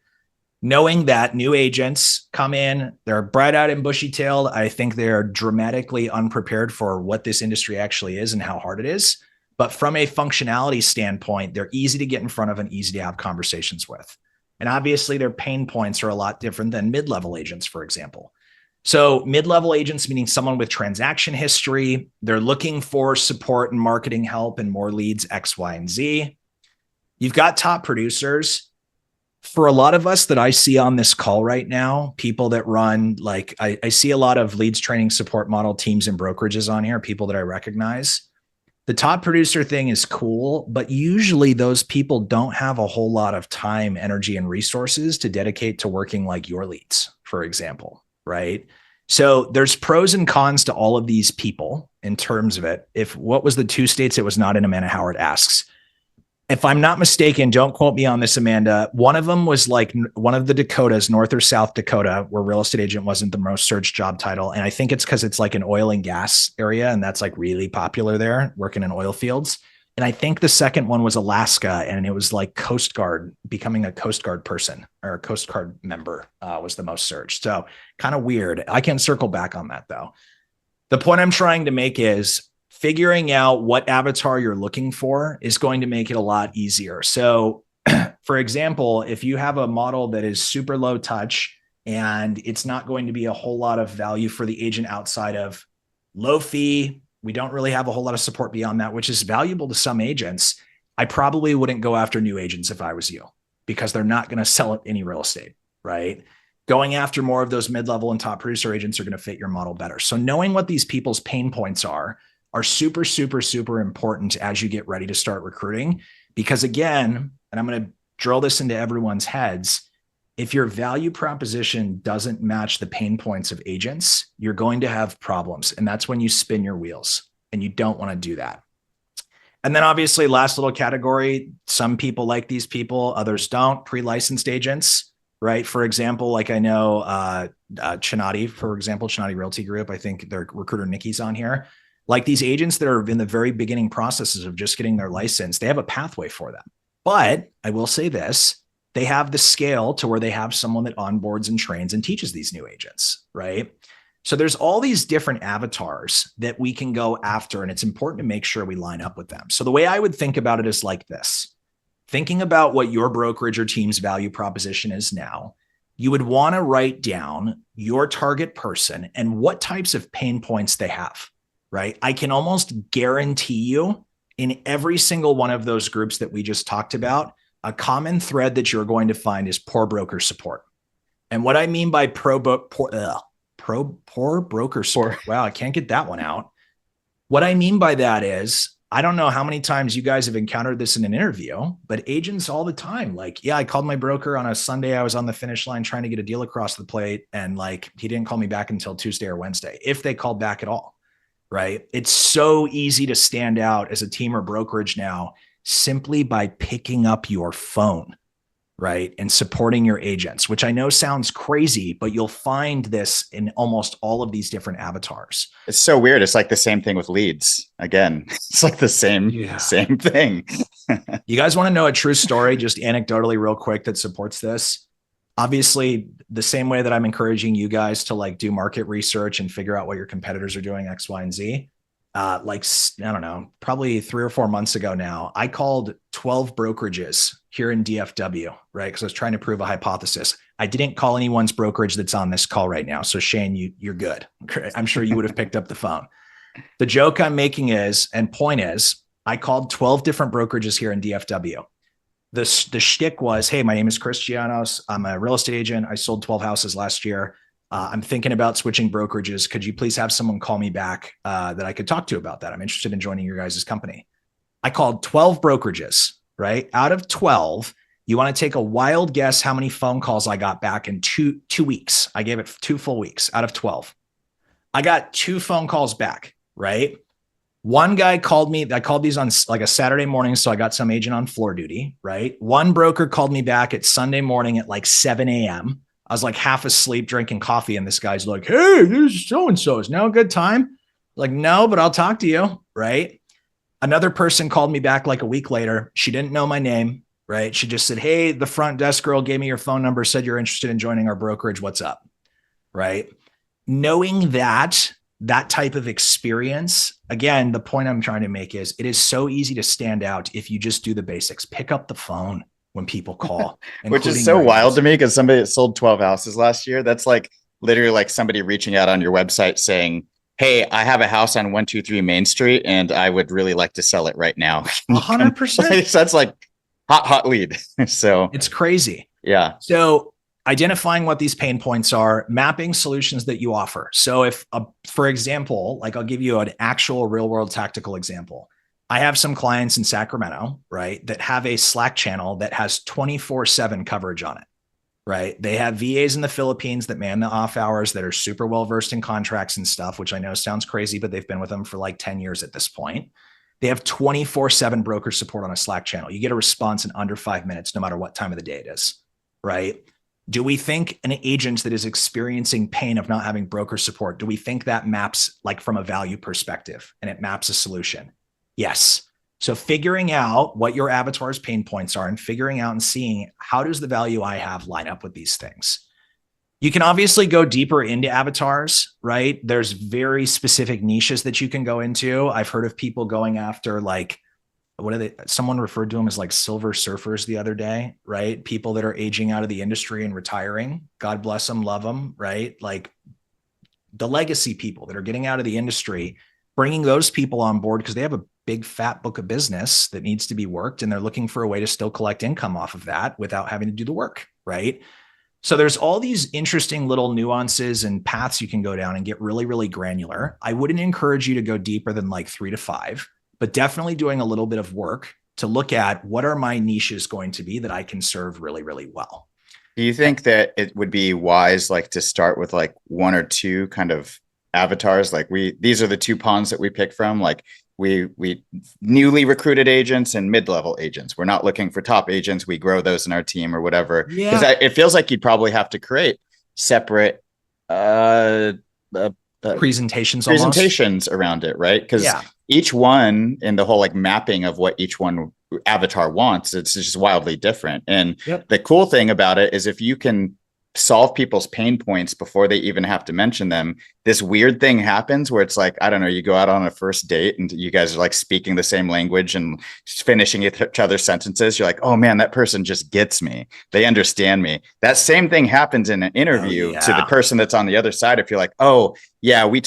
Knowing that new agents come in, they're bright-eyed and bushy-tailed. I think they're dramatically unprepared for what this industry actually is and how hard it is. But from a functionality standpoint, they're easy to get in front of and easy to have conversations with. And obviously, their pain points are a lot different than mid-level agents, for example. So mid-level agents, meaning someone with transaction history, they're looking for support and marketing help and more leads, X, Y, and Z. You've got top producers. For a lot of us that I see on this call right now, people that run, like I see a lot of leads training support model teams and brokerages on here, people that I recognize. The top producer thing is cool, but usually those people don't have a whole lot of time, energy, and resources to dedicate to working like your leads, for example, right? So there's pros and cons to all of these people in terms of it. If what was the 2 states it was not in, Amanda Howard asks. If I'm not mistaken, don't quote me on this, Amanda. One of them was like one of the Dakotas, North or South Dakota, where real estate agent wasn't the most searched job title. And I think it's because it's like an oil and gas area, and that's like really popular there, working in oil fields. And I think the second one was Alaska, and it was like Coast Guard, becoming a Coast Guard person or a Coast Guard member was the most searched. So kind of weird. I can circle back on that though. The point I'm trying to make is figuring out what avatar you're looking for is going to make it a lot easier. So, for example, if you have a model that is super low touch and it's not going to be a whole lot of value for the agent outside of low fee, we don't really have a whole lot of support beyond that, which is valuable to some agents. I probably wouldn't go after new agents if I was you, because they're not going to sell any real estate, right? Going after more of those mid-level and top producer agents are going to fit your model better. So knowing what these people's pain points are super, super, super important as you get ready to start recruiting. Because again, and I'm going to drill this into everyone's heads, if your value proposition doesn't match the pain points of agents, you're going to have problems. And that's when you spin your wheels, and you don't want to do that. And then obviously, last little category, some people like these people, others don't. Pre-licensed agents, right? For example, like I know Chinati, for example, Chinati Realty Group, I think their recruiter Nikki's on here. Like these agents that are in the very beginning processes of just getting their license, they have a pathway for them. But I will say this, they have the scale to where they have someone that onboards and trains and teaches these new agents, right? So there's all these different avatars that we can go after, and it's important to make sure we line up with them. So the way I would think about it is like this. Thinking about what your brokerage or team's value proposition is now, you would want to write down your target person and what types of pain points they have. Right? I can almost guarantee you in every single one of those groups that we just talked about, a common thread that you're going to find is poor broker support. And what I mean by poor broker support, wow, I can't get that one out. What I mean by that is, I don't know how many times you guys have encountered this in an interview, but agents all the time, like, yeah, I called my broker on a Sunday. I was on the finish line trying to get a deal across the plate. And like, he didn't call me back until Tuesday or Wednesday, if they called back at all. Right? It's so easy to stand out as a team or brokerage now simply by picking up your phone. right? And supporting your agents, which I know sounds crazy, but you'll find this in almost all of these different avatars. It's so weird. It's like the same thing with leads. Again, it's like the Yeah. same thing. You guys want to know a true story, just anecdotally, real quick, that supports this? Obviously, the same way that I'm encouraging you guys to like do market research and figure out what your competitors are doing, X, Y, and Z. Like, I don't know, probably 3 or 4 months ago now, I called 12 brokerages here in DFW, right? Because I was trying to prove a hypothesis. I didn't call anyone's brokerage that's on this call right now. So Shane, you're good. I'm sure you would have picked up the phone. The joke I'm making is, and point is, I called 12 different brokerages here in DFW. The shtick was, hey, my name is Chris Gianos. I'm a real estate agent. I sold 12 houses last year. I'm thinking about switching brokerages. Could you please have someone call me back that I could talk to about that? I'm interested in joining your guys' company. I called 12 brokerages, right? Out of 12, you want to take a wild guess how many phone calls I got back in two weeks. I gave it 2 full weeks out of 12. I got 2 phone calls back, right? One guy called me. I called these on like a Saturday morning. So I got some agent on floor duty, right? One broker called me back at Sunday morning at like 7 a.m. I was like half asleep drinking coffee. And this guy's like, hey, this is so-and-so. Is now a good time? Like, no, but I'll talk to you, right? Another person called me back like a week later. She didn't know my name, right? She just said, hey, the front desk girl gave me your phone number, said you're interested in joining our brokerage. What's up? Right? Knowing that type of experience, again, the point I'm trying to make is it is so easy to stand out if you just do the basics. Pick up the phone when people call. Which is so wild to me because somebody that sold 12 houses last year, that's like literally like somebody reaching out on your website saying, hey, I have a house on 123 Main Street and I would really like to sell it right now. 100%. So that's like hot lead. So it's crazy. Yeah. So identifying what these pain points are, mapping solutions that you offer. So if, for example, like I'll give you an actual real world tactical example. I have some clients in Sacramento, right, that have a Slack channel that has 24/7 coverage on it, right? They have VAs in the Philippines that man the off hours that are super well versed in contracts and stuff, which I know sounds crazy, but they've been with them for like 10 years at this point. They have 24/7 broker support on a Slack channel. You get a response in under 5 minutes, no matter what time of the day it is, right? Do we think an agent that is experiencing pain of not having broker support, do we think that maps like from a value perspective and it maps a solution? Yes. So figuring out what your avatar's pain points are and figuring out and seeing how does the value I have line up with these things. You can obviously go deeper into avatars, right? There's very specific niches that you can go into. I've heard of people going after like, what are they? Someone referred to them as like silver surfers the other day, right? People that are aging out of the industry and retiring. God bless them, love them, right? Like the legacy people that are getting out of the industry, bringing those people on board because they have a big fat book of business that needs to be worked and they're looking for a way to still collect income off of that without having to do the work, right? So there's all these interesting little nuances and paths you can go down and get really, really granular. I wouldn't encourage you to go deeper than like 3 to 5, but definitely doing a little bit of work to look at what are my niches going to be that I can serve really, really well. Do you think that it would be wise like to start with like 1 or 2 kind of avatars? Like these are the 2 pawns that we pick from. Like we newly recruited agents and mid-level agents. We're not looking for top agents. We grow those in our team or whatever. Because it feels like you'd probably have to create separate presentations around it, right? Because each one in the whole like mapping of what each one avatar wants, it's just wildly different. And the cool thing about it is if you can solve people's pain points before they even have to mention them, this weird thing happens where it's like, I don't know, you go out on a first date and you guys are like speaking the same language and finishing each other's sentences. You're like, oh man, that person just gets me. They understand me. That same thing happens in an interview to the person that's on the other side. If you're like, oh yeah, we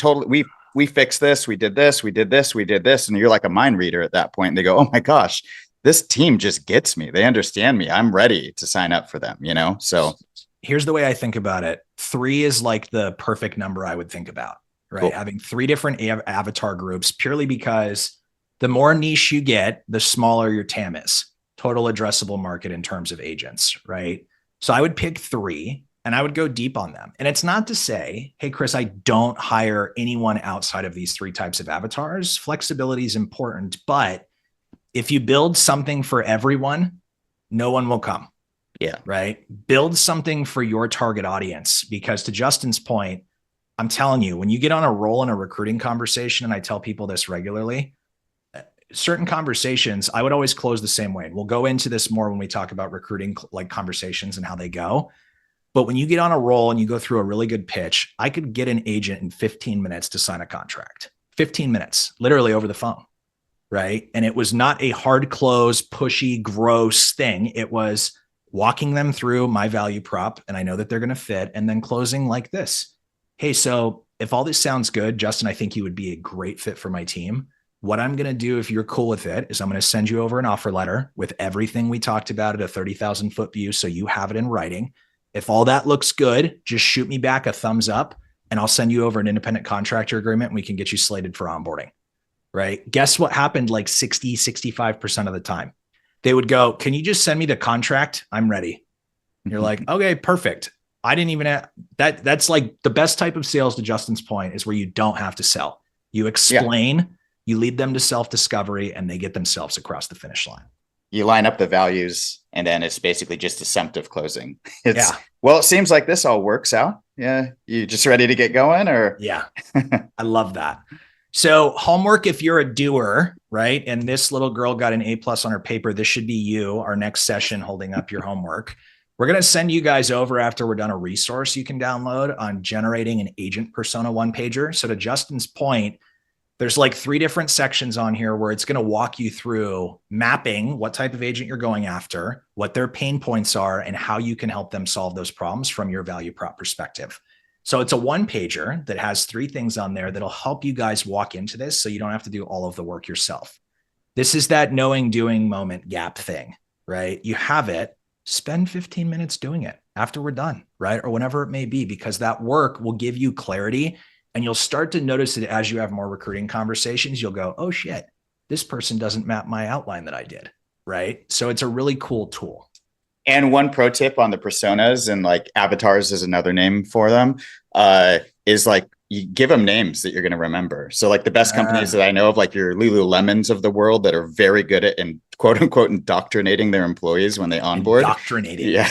fixed this, we did this, we did this, we did this. And you're like a mind reader at that point. And they go, oh my gosh, this team just gets me. They understand me. I'm ready to sign up for them, you know? So here's the way I think about it. 3 is like the perfect number I would think about, right? Cool. Having 3 different avatar groups purely because the more niche you get, the smaller your TAM is, total addressable market in terms of agents, right? So I would pick 3 and I would go deep on them. And it's not to say, hey, Chris, I don't hire anyone outside of these 3 types of avatars. Flexibility is important, but if you build something for everyone, no one will come. Yeah. right? Build something for your target audience, because to Justin's point, I'm telling you, when you get on a roll in a recruiting conversation, and I tell people this regularly, certain conversations, I would always close the same way. And we'll go into this more when we talk about recruiting like conversations and how they go. But when you get on a roll and you go through a really good pitch, I could get an agent in 15 minutes to sign a contract. 15 minutes, literally over the phone, right? And it was not a hard close, pushy, gross thing. It was walking them through my value prop, and I know that they're going to fit, and then closing like this. Hey, so if all this sounds good, Justin, I think you would be a great fit for my team. What I'm going to do, if you're cool with it, is I'm going to send you over an offer letter with everything we talked about at a 30,000 foot view, so you have it in writing. If all that looks good, just shoot me back a thumbs up, and I'll send you over an independent contractor agreement, and we can get you slated for onboarding, right? Guess what happened like 60, 65% of the time? They would go, can you just send me the contract? I'm ready. And you're like, okay, perfect. I didn't even have that. That's like the best type of sales, to Justin's point, is where you don't have to sell. You explain, you lead them to self-discovery, and they get themselves across the finish line. You line up the values, and then it's basically just assumptive closing. Well, it seems like this all works out. Yeah. You just ready to get going, or? Yeah, I love that. So homework, if you're a doer, right? And this little girl got an A+ on her paper. This should be you, our next session, holding up your homework. We're going to send you guys over, after we're done, a resource you can download on generating an agent persona one pager. So to Justin's point, there's like 3 different sections on here where it's going to walk you through mapping what type of agent you're going after, what their pain points are, and how you can help them solve those problems from your value prop perspective. So it's a one pager that has 3 things on there that'll help you guys walk into this, so you don't have to do all of the work yourself. This is that knowing, doing moment gap thing, right? You have it, spend 15 minutes doing it after we're done, right? Or whenever it may be, because that work will give you clarity, and you'll start to notice it as you have more recruiting conversations. You'll go, oh shit, this person doesn't map my outline that I did, right? So it's a really cool tool. And one pro tip on the personas, and like avatars is another name for them, is like, you give them names that you're going to remember. So like the best companies that I know of, like your Lululemons of the world, that are very good at, and quote unquote, indoctrinating their employees when they onboard. Indoctrinating. Yeah,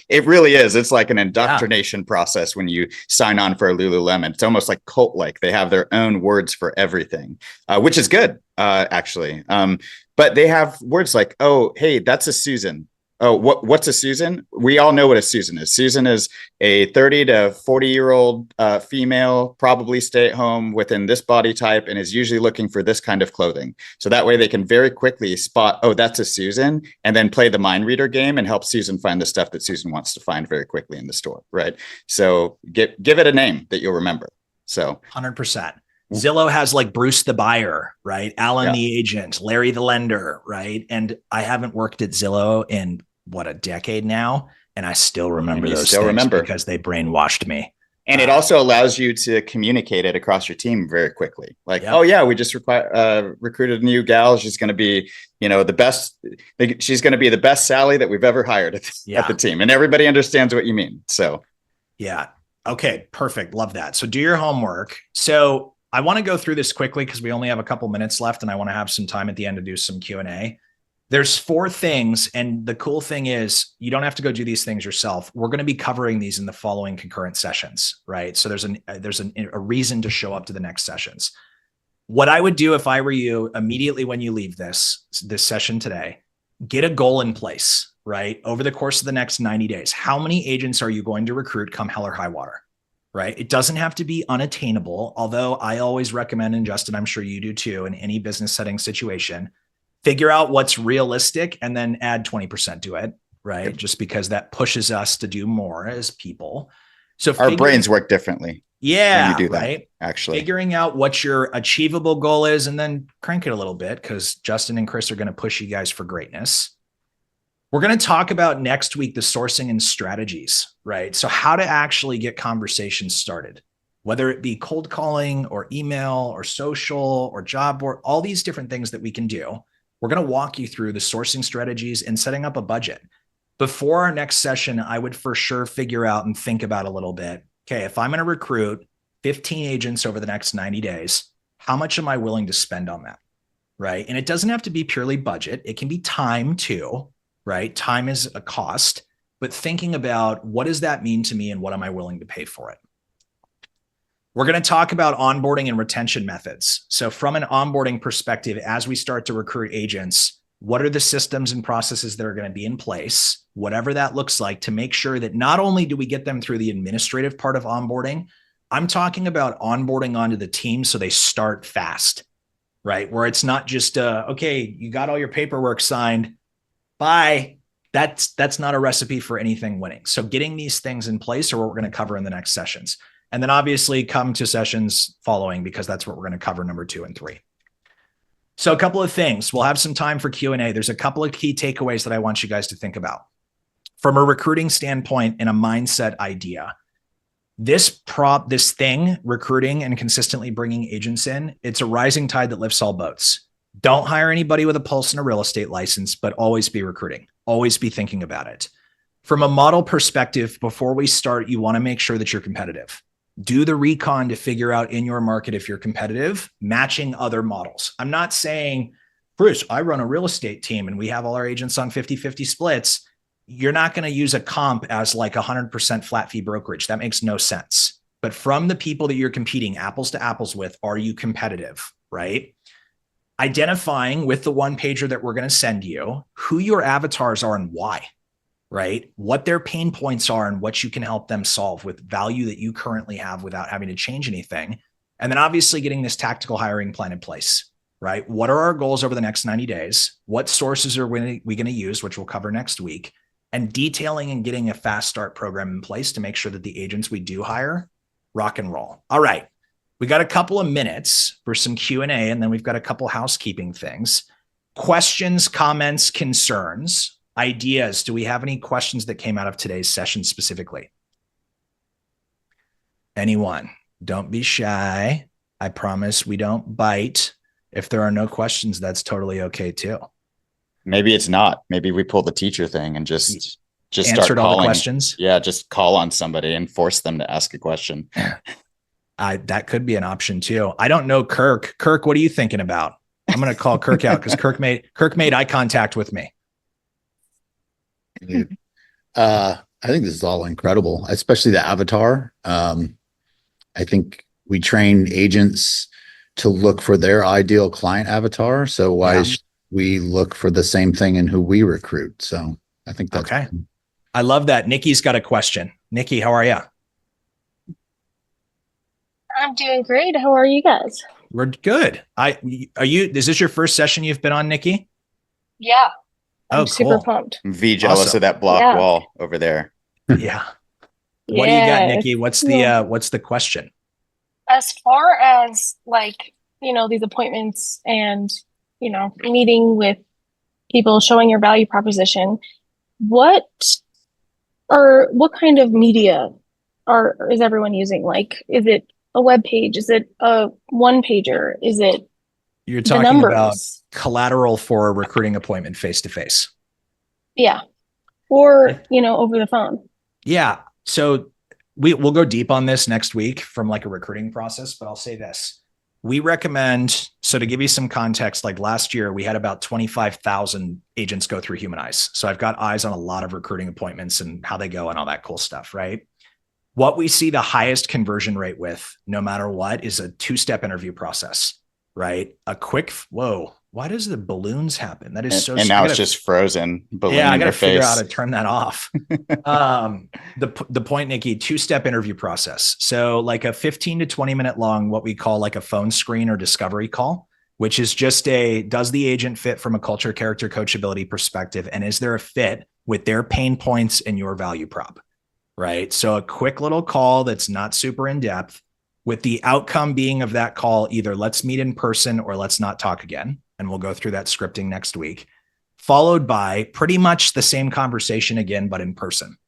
it really is. It's like an indoctrination process when you sign on for a Lululemon. It's almost like cult-like. They have their own words for everything, which is good, actually. But they have words like, oh, hey, that's a Susan. Oh, what's a Susan? We all know what a Susan is. Susan is a 30 to 40-year-old female, probably stay at home, within this body type, and is usually looking for this kind of clothing. So that way they can very quickly spot, oh, that's a Susan, and then play the mind reader game and help Susan find the stuff that Susan wants to find very quickly in the store, right? So give it a name that you'll remember. So 100%. Zillow has like Bruce the buyer, right? Alan the agent, Larry the lender, right? And I haven't worked at Zillow in a decade now, and I still remember those things because they brainwashed me. And it also allows you to communicate it across your team very quickly. Like, oh yeah, we just recruited a new gal. She's going to be, the best. She's going to be the best Sally that we've ever hired at the team, and everybody understands what you mean. So, yeah, okay, perfect, love that. So do your homework. So I want to go through this quickly because we only have a couple minutes left, and I want to have some time at the end to do some Q&A. There's 4 things. And the cool thing is you don't have to go do these things yourself. We're going to be covering these in the following concurrent sessions, right? So there's a reason to show up to the next sessions. What I would do if I were you, immediately when you leave this session today, get a goal in place, right? Over the course of the next 90 days, how many agents are you going to recruit come hell or high water, right? It doesn't have to be unattainable. Although I always recommend, and Justin, I'm sure you do too, in any business setting situation, figure out what's realistic and then add 20% to it, right? Yep. Just because that pushes us to do more as people. So our brains work differently. Yeah. When you do that, right. Actually, figuring out what your achievable goal is, and then crank it a little bit, because Justin and Chris are going to push you guys for greatness. We're going to talk about next week the sourcing and strategies, right? So how to actually get conversations started, whether it be cold calling or email or social or job board, all these different things that we can do. We're going to walk you through the sourcing strategies and setting up a budget. Before our next session, I would for sure figure out and think about a little bit. Okay, if I'm going to recruit 15 agents over the next 90 days, how much am I willing to spend on that? Right. And it doesn't have to be purely budget. It can be time too, right? Time is a cost. but thinking about what does that mean to me and what am I willing to pay for it? We're going to talk about onboarding and retention methods. So from an onboarding perspective, as we start to recruit agents, what are the systems and processes that are going to be in place, whatever that looks like, to make sure that not only do we get them through the administrative part of onboarding, I'm talking about onboarding onto the team so they start fast, right? Where it's not just, okay, you got all your paperwork signed, bye. That's not a recipe for anything winning. So getting these things in place are what we're going to cover in the next sessions. And then obviously come to sessions following, because that's what we're going to cover number 2 and 3. So a couple of things. We'll have some time for Q&A. There's a couple of key takeaways that I want you guys to think about. From a recruiting standpoint and a mindset idea, this thing, recruiting and consistently bringing agents in, it's a rising tide that lifts all boats. Don't hire anybody with a pulse and a real estate license, but always be recruiting. Always be thinking about it. From a model perspective, before we start, you want to make sure that you're competitive. Do the recon to figure out in your market if you're competitive, matching other models. I'm not saying, Bruce, I run a real estate team and we have all our agents on 50-50 splits. You're not going to use a comp as like 100% flat fee brokerage. That makes no sense. But from the people that you're competing apples to apples with, are you competitive, right? Identifying with the one pager that we're going to send you, who your avatars are and why. Right? What their pain points are and what you can help them solve with value that you currently have without having to change anything. And then obviously getting this tactical hiring plan in place, right? What are our goals over the next 90 days? What sources are we going to use, which we'll cover next week, and detailing and getting a fast start program in place to make sure that the agents we do hire rock and roll. All right. We got a couple of minutes for some Q&A, and then we've got a couple housekeeping things. Questions, comments, concerns, ideas. Do we have any questions that came out of today's session specifically? Anyone? Don't be shy. I promise we don't bite. If there are no questions, that's totally okay too. Maybe it's not. Maybe we pull the teacher thing and just answered start calling all the questions. Yeah, just call on somebody and force them to ask a question. That could be an option too. I don't know, Kirk. Kirk, what are you thinking about? I'm going to call Kirk out because Kirk made eye contact with me. I think this is all incredible, especially the avatar. I think we train agents to look for their ideal client avatar. So why should we look for the same thing in who we recruit? So I think that's okay. I love that. Nikki's got a question. Nikki, how are you? I'm doing great. How are you guys? We're good. Is this your first session you've been on, Nikki? Yeah. I'm cool. super pumped. V jealous of that block wall over there. Yeah. What do you got, Nikki? What's the question? As far as these appointments and, meeting with people, showing your value proposition, what kind of media is everyone using? Like, is it a web page? Is it a one pager? Is it You're talking about collateral for a recruiting appointment face-to-face. Yeah. Or, over the phone. Yeah. So we'll go deep on this next week from like a recruiting process, but I'll say this. We recommend, so to give you some context, like last year, we had about 25,000 agents go through Humanize. So I've got eyes on a lot of recruiting appointments and how they go and all that cool stuff, right? What we see the highest conversion rate with, no matter what, is a 2-step interview process. Right? A quick, whoa, why does the balloons happen? That is and now it's just frozen. I got to figure out how to turn that off. The point, Nikki, 2-step interview process. So like a 15 to 20 minute long, what we call like a phone screen or discovery call, which is just does the agent fit from a culture, character, coachability perspective? And is there a fit with their pain points and your value prop? Right? So a quick little call that's not super in depth, with the outcome being of that call, either let's meet in person or let's not talk again. And we'll go through that scripting next week, followed by pretty much the same conversation again, but in person,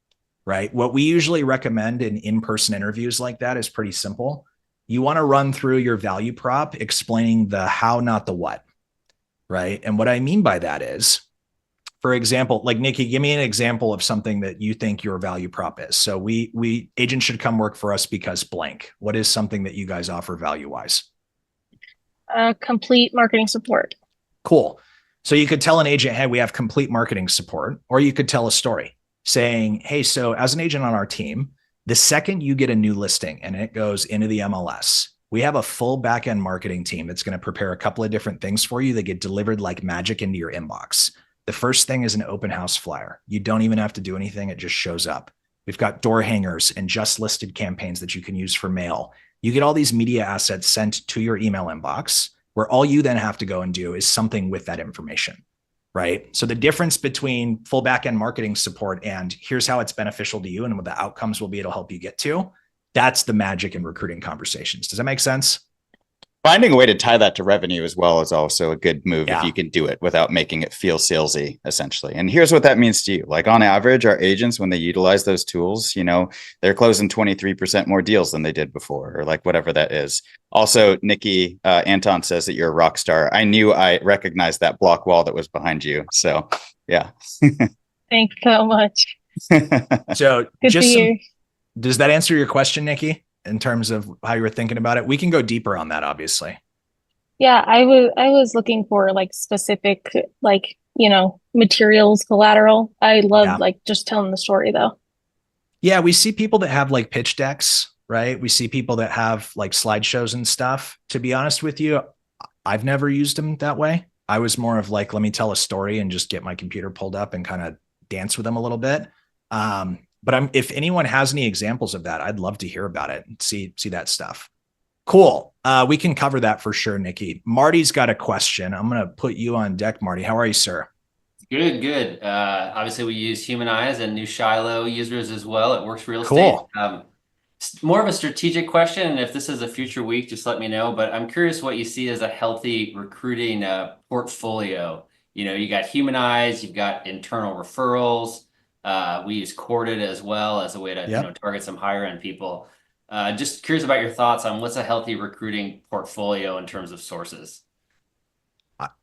right? What we usually recommend in in-person interviews like that is pretty simple. You want to run through your value prop, explaining the how, not the what, right? And what I mean by that is, for example, like Nikki, give me an example of something that you think your value prop is. So we agents should come work for us because blank. What is something that you guys offer value-wise? Complete marketing support. Cool. So you could tell an agent, hey, we have complete marketing support, or you could tell a story. saying, hey, so as an agent on our team, the second you get a new listing and it goes into the MLS, we have a full back-end marketing team that's going to prepare a couple of different things for you that get delivered like magic into your inbox. The first thing is an open house flyer. You don't even have to do anything. It just shows up. We've got door hangers and just listed campaigns that you can use for mail. You get all these media assets sent to your email inbox, where all you then have to go and do is something with that information, right? So the difference between full back-end marketing support and here's how it's beneficial to you and what the outcomes will be it'll help you get to, that's the magic in recruiting conversations. Does that make sense? Finding a way to tie that to revenue as well is also a good move Yeah. if you can do it without making it feel salesy, essentially. And here's what that means to you. Like on average, our agents, when they utilize those tools, you know, they're closing 23% more deals than they did before, or like whatever that is. Also, Nikki, Anton says that you're a rock star. I recognized that block wall that was behind you. So yeah. Thanks so much. So Good just to hear. does that answer your question, Nikki, in terms of how you were thinking about it? We can go deeper on that, obviously. Yeah, I was looking for like specific like, materials, collateral. I love Yeah. like just telling the story though. Yeah, we see people that have like pitch decks, right? We see people that have like slideshows and stuff. To be honest with you, I've never used them that way. I was more of like, let me tell a story and just get my computer pulled up and kind of dance with them a little bit. But if anyone has any examples of that, I'd love to hear about it and see that stuff. Cool. We can cover that for sure, Nikki. Marty's got a question. I'm going to put you on deck, Marty. How are you, sir? Good. Obviously, we use Humanize and New Shiloh users as well. It works for real Cool. estate. More of a strategic question, and if this is a future week, just let me know. But I'm curious what you see as a healthy recruiting portfolio. You got Humanize, you've got internal referrals. We use Courted as well as a way to target some higher end people. Just curious about your thoughts on what's a healthy recruiting portfolio in terms of sources.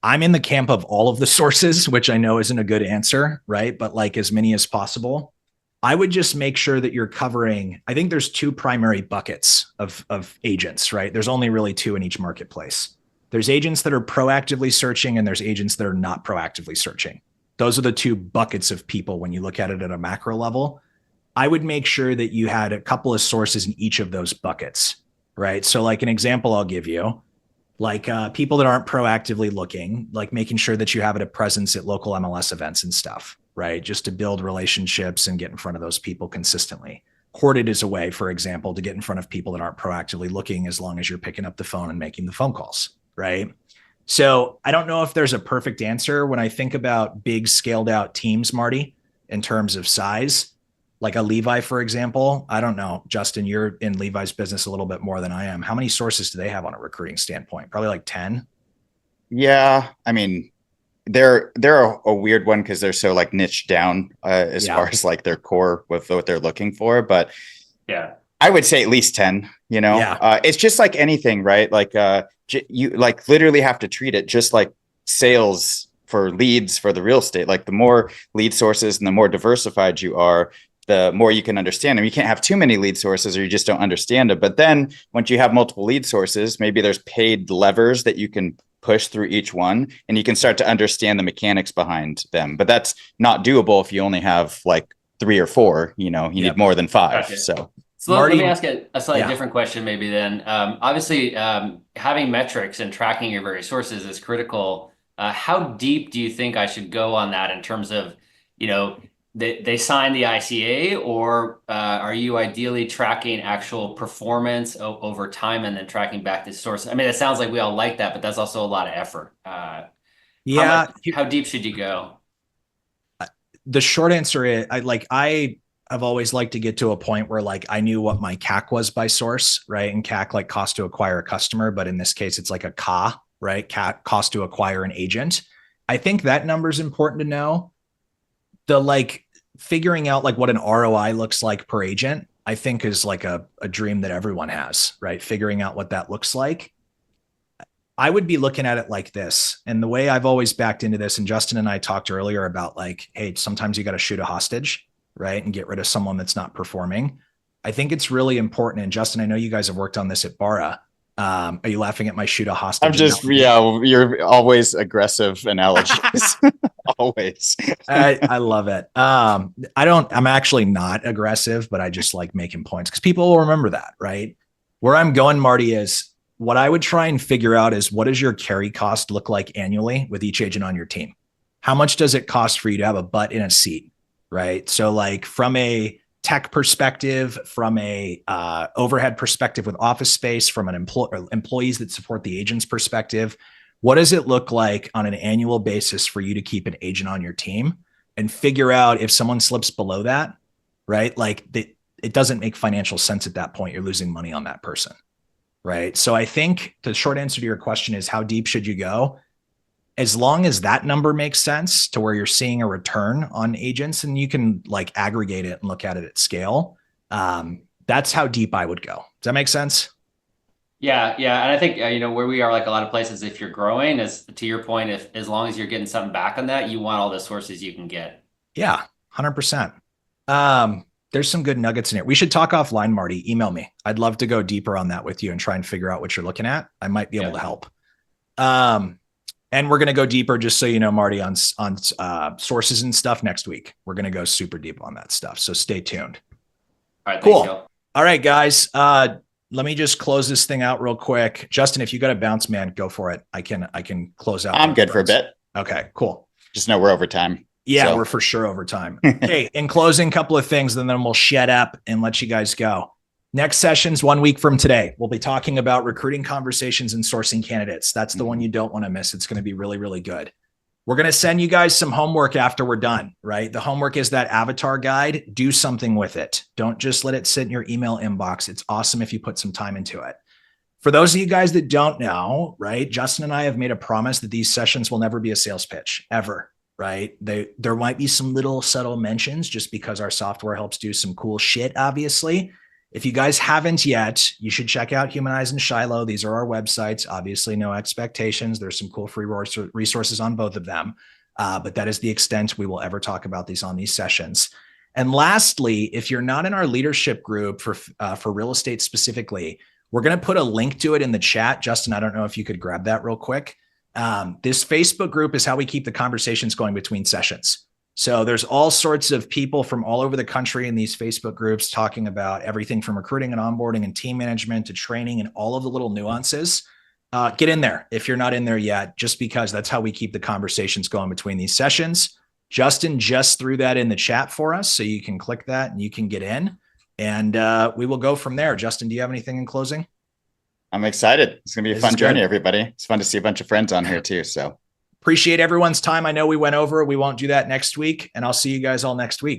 I'm in the camp of all of the sources, which I know isn't a good answer, right? But like as many as possible. I would just make sure that you're covering, I think there's two primary buckets of agents, right? There's only really two in each marketplace. There's agents that are proactively searching and there's agents that are not proactively searching. Those are the two buckets of people when you look at it at a macro level. I would make sure that you had a couple of sources in each of those buckets, right? So like an example I'll give you, like people that aren't proactively looking, like making sure that you have a presence at local MLS events and stuff, right? Just to build relationships and get in front of those people consistently. Courted is a way, for example, to get in front of people that aren't proactively looking as long as you're picking up the phone and making the phone calls, right? So I don't know if there's a perfect answer. When I think about big scaled out teams, Marty, in terms of size, like a Levi, for example, I don't know, Justin, you're in Levi's business a little bit more than I am. How many sources do they have on a recruiting standpoint? Probably like 10. Yeah. I mean, they're a weird one because they're so like niche down as far as like their core with what they're looking for. But yeah, I would say at least 10, it's just like anything, right? Like you like literally have to treat it just like sales for leads for the real estate. Like the more lead sources and the more diversified you are, the more you can understand them. You can't have too many lead sources or you just don't understand it. But then once you have multiple lead sources, maybe there's paid levers that you can push through each one and you can start to understand the mechanics behind them. But that's not doable if you only have like 3 or 4, you need more than 5. Gotcha. So Marty, let me ask a slightly different question maybe then. Obviously, having metrics and tracking your various sources is critical. How deep do you think I should go on that in terms of, they sign the ICA, or are you ideally tracking actual performance over time and then tracking back to source? I mean, it sounds like we all like that, but that's also a lot of effort. How deep should you go? The short answer is I've always liked to get to a point where like I knew what my CAC was by source, right? And CAC like cost to acquire a customer, but in this case, it's like a CA, right? CAC, cost to acquire an agent. I think that number is important to know. The like figuring out like what an ROI looks like per agent, I think is like a dream that everyone has, right? Figuring out what that looks like. I would be looking at it like this. And the way I've always backed into this, and Justin and I talked earlier about like, hey, sometimes you got to shoot a hostage, right? And get rid of someone that's not performing. I think it's really important. And Justin, I know you guys have worked on this at Barra. Are you laughing at my shoot a hostage? I'm just, you're always aggressive analogies. always. I love it. I'm actually not aggressive, but I just like making points because people will remember that, right? Where I'm going, Marty, is what I would try and figure out is what does your carry cost look like annually with each agent on your team? How much does it cost for you to have a butt in a seat, right? So like from a tech perspective, from a overhead perspective with office space, from an employees that support the agent's perspective, what does it look like on an annual basis for you to keep an agent on your team and figure out if someone slips below that, right? Like it doesn't make financial sense at that point. You're losing money on that person, right? So I think the short answer to your question is how deep should you go? As long as that number makes sense to where you're seeing a return on agents and you can like aggregate it and look at it at scale, that's how deep I would go. Does that make sense? Yeah, yeah, and I think where we are, like a lot of places, if you're growing, as to your point, if as long as you're getting something back on that, you want all the sources you can get. Yeah, 100%. There's some good nuggets in here. We should talk offline, Marty. Email me. I'd love to go deeper on that with you and try and figure out what you're looking at. I might be able to help. And we're going to go deeper, just so you know, Marty, on sources and stuff next week. We're going to go super deep on that stuff. So stay tuned. All right. Cool. Thanks, all right, guys. Let me just close this thing out real quick. Justin, if you got a bounce, man, go for it. I can close out. I'm good for a bit. Okay, cool. Just know we're over time. Yeah, so. We're for sure over time. Hey, in closing, couple of things, and then we'll shut up and let you guys go. Next session's 1 week from today. We'll be talking about recruiting conversations and sourcing candidates. That's the one you don't want to miss. It's going to be really, really good. We're going to send you guys some homework after we're done, right? The homework is that avatar guide. Do something with it. Don't just let it sit in your email inbox. It's awesome if you put some time into it. For those of you guys that don't know, right, Justin and I have made a promise that these sessions will never be a sales pitch, ever, right? There might be some little subtle mentions just because our software helps do some cool shit, obviously. If you guys haven't yet, you should check out Humanize and Shiloh. These are our websites. Obviously, no expectations. There's some cool free resources on both of them. But that is the extent we will ever talk about these on these sessions. And lastly, if you're not in our leadership group for real estate specifically, we're going to put a link to it in the chat. Justin, I don't know if you could grab that real quick. This Facebook group is how we keep the conversations going between sessions. So there's all sorts of people from all over the country in these Facebook groups talking about everything from recruiting and onboarding and team management to training and all of the little nuances. Get in there if you're not in there yet, just because that's how we keep the conversations going between these sessions. Justin just threw that in the chat for us, so you can click that and you can get in, and we will go from there. Justin, do you have anything in closing? I'm excited. It's going to be a fun journey, everybody. It's fun to see a bunch of friends on here too. So appreciate everyone's time. I know we went over. We won't do that next week, and I'll see you guys all next week.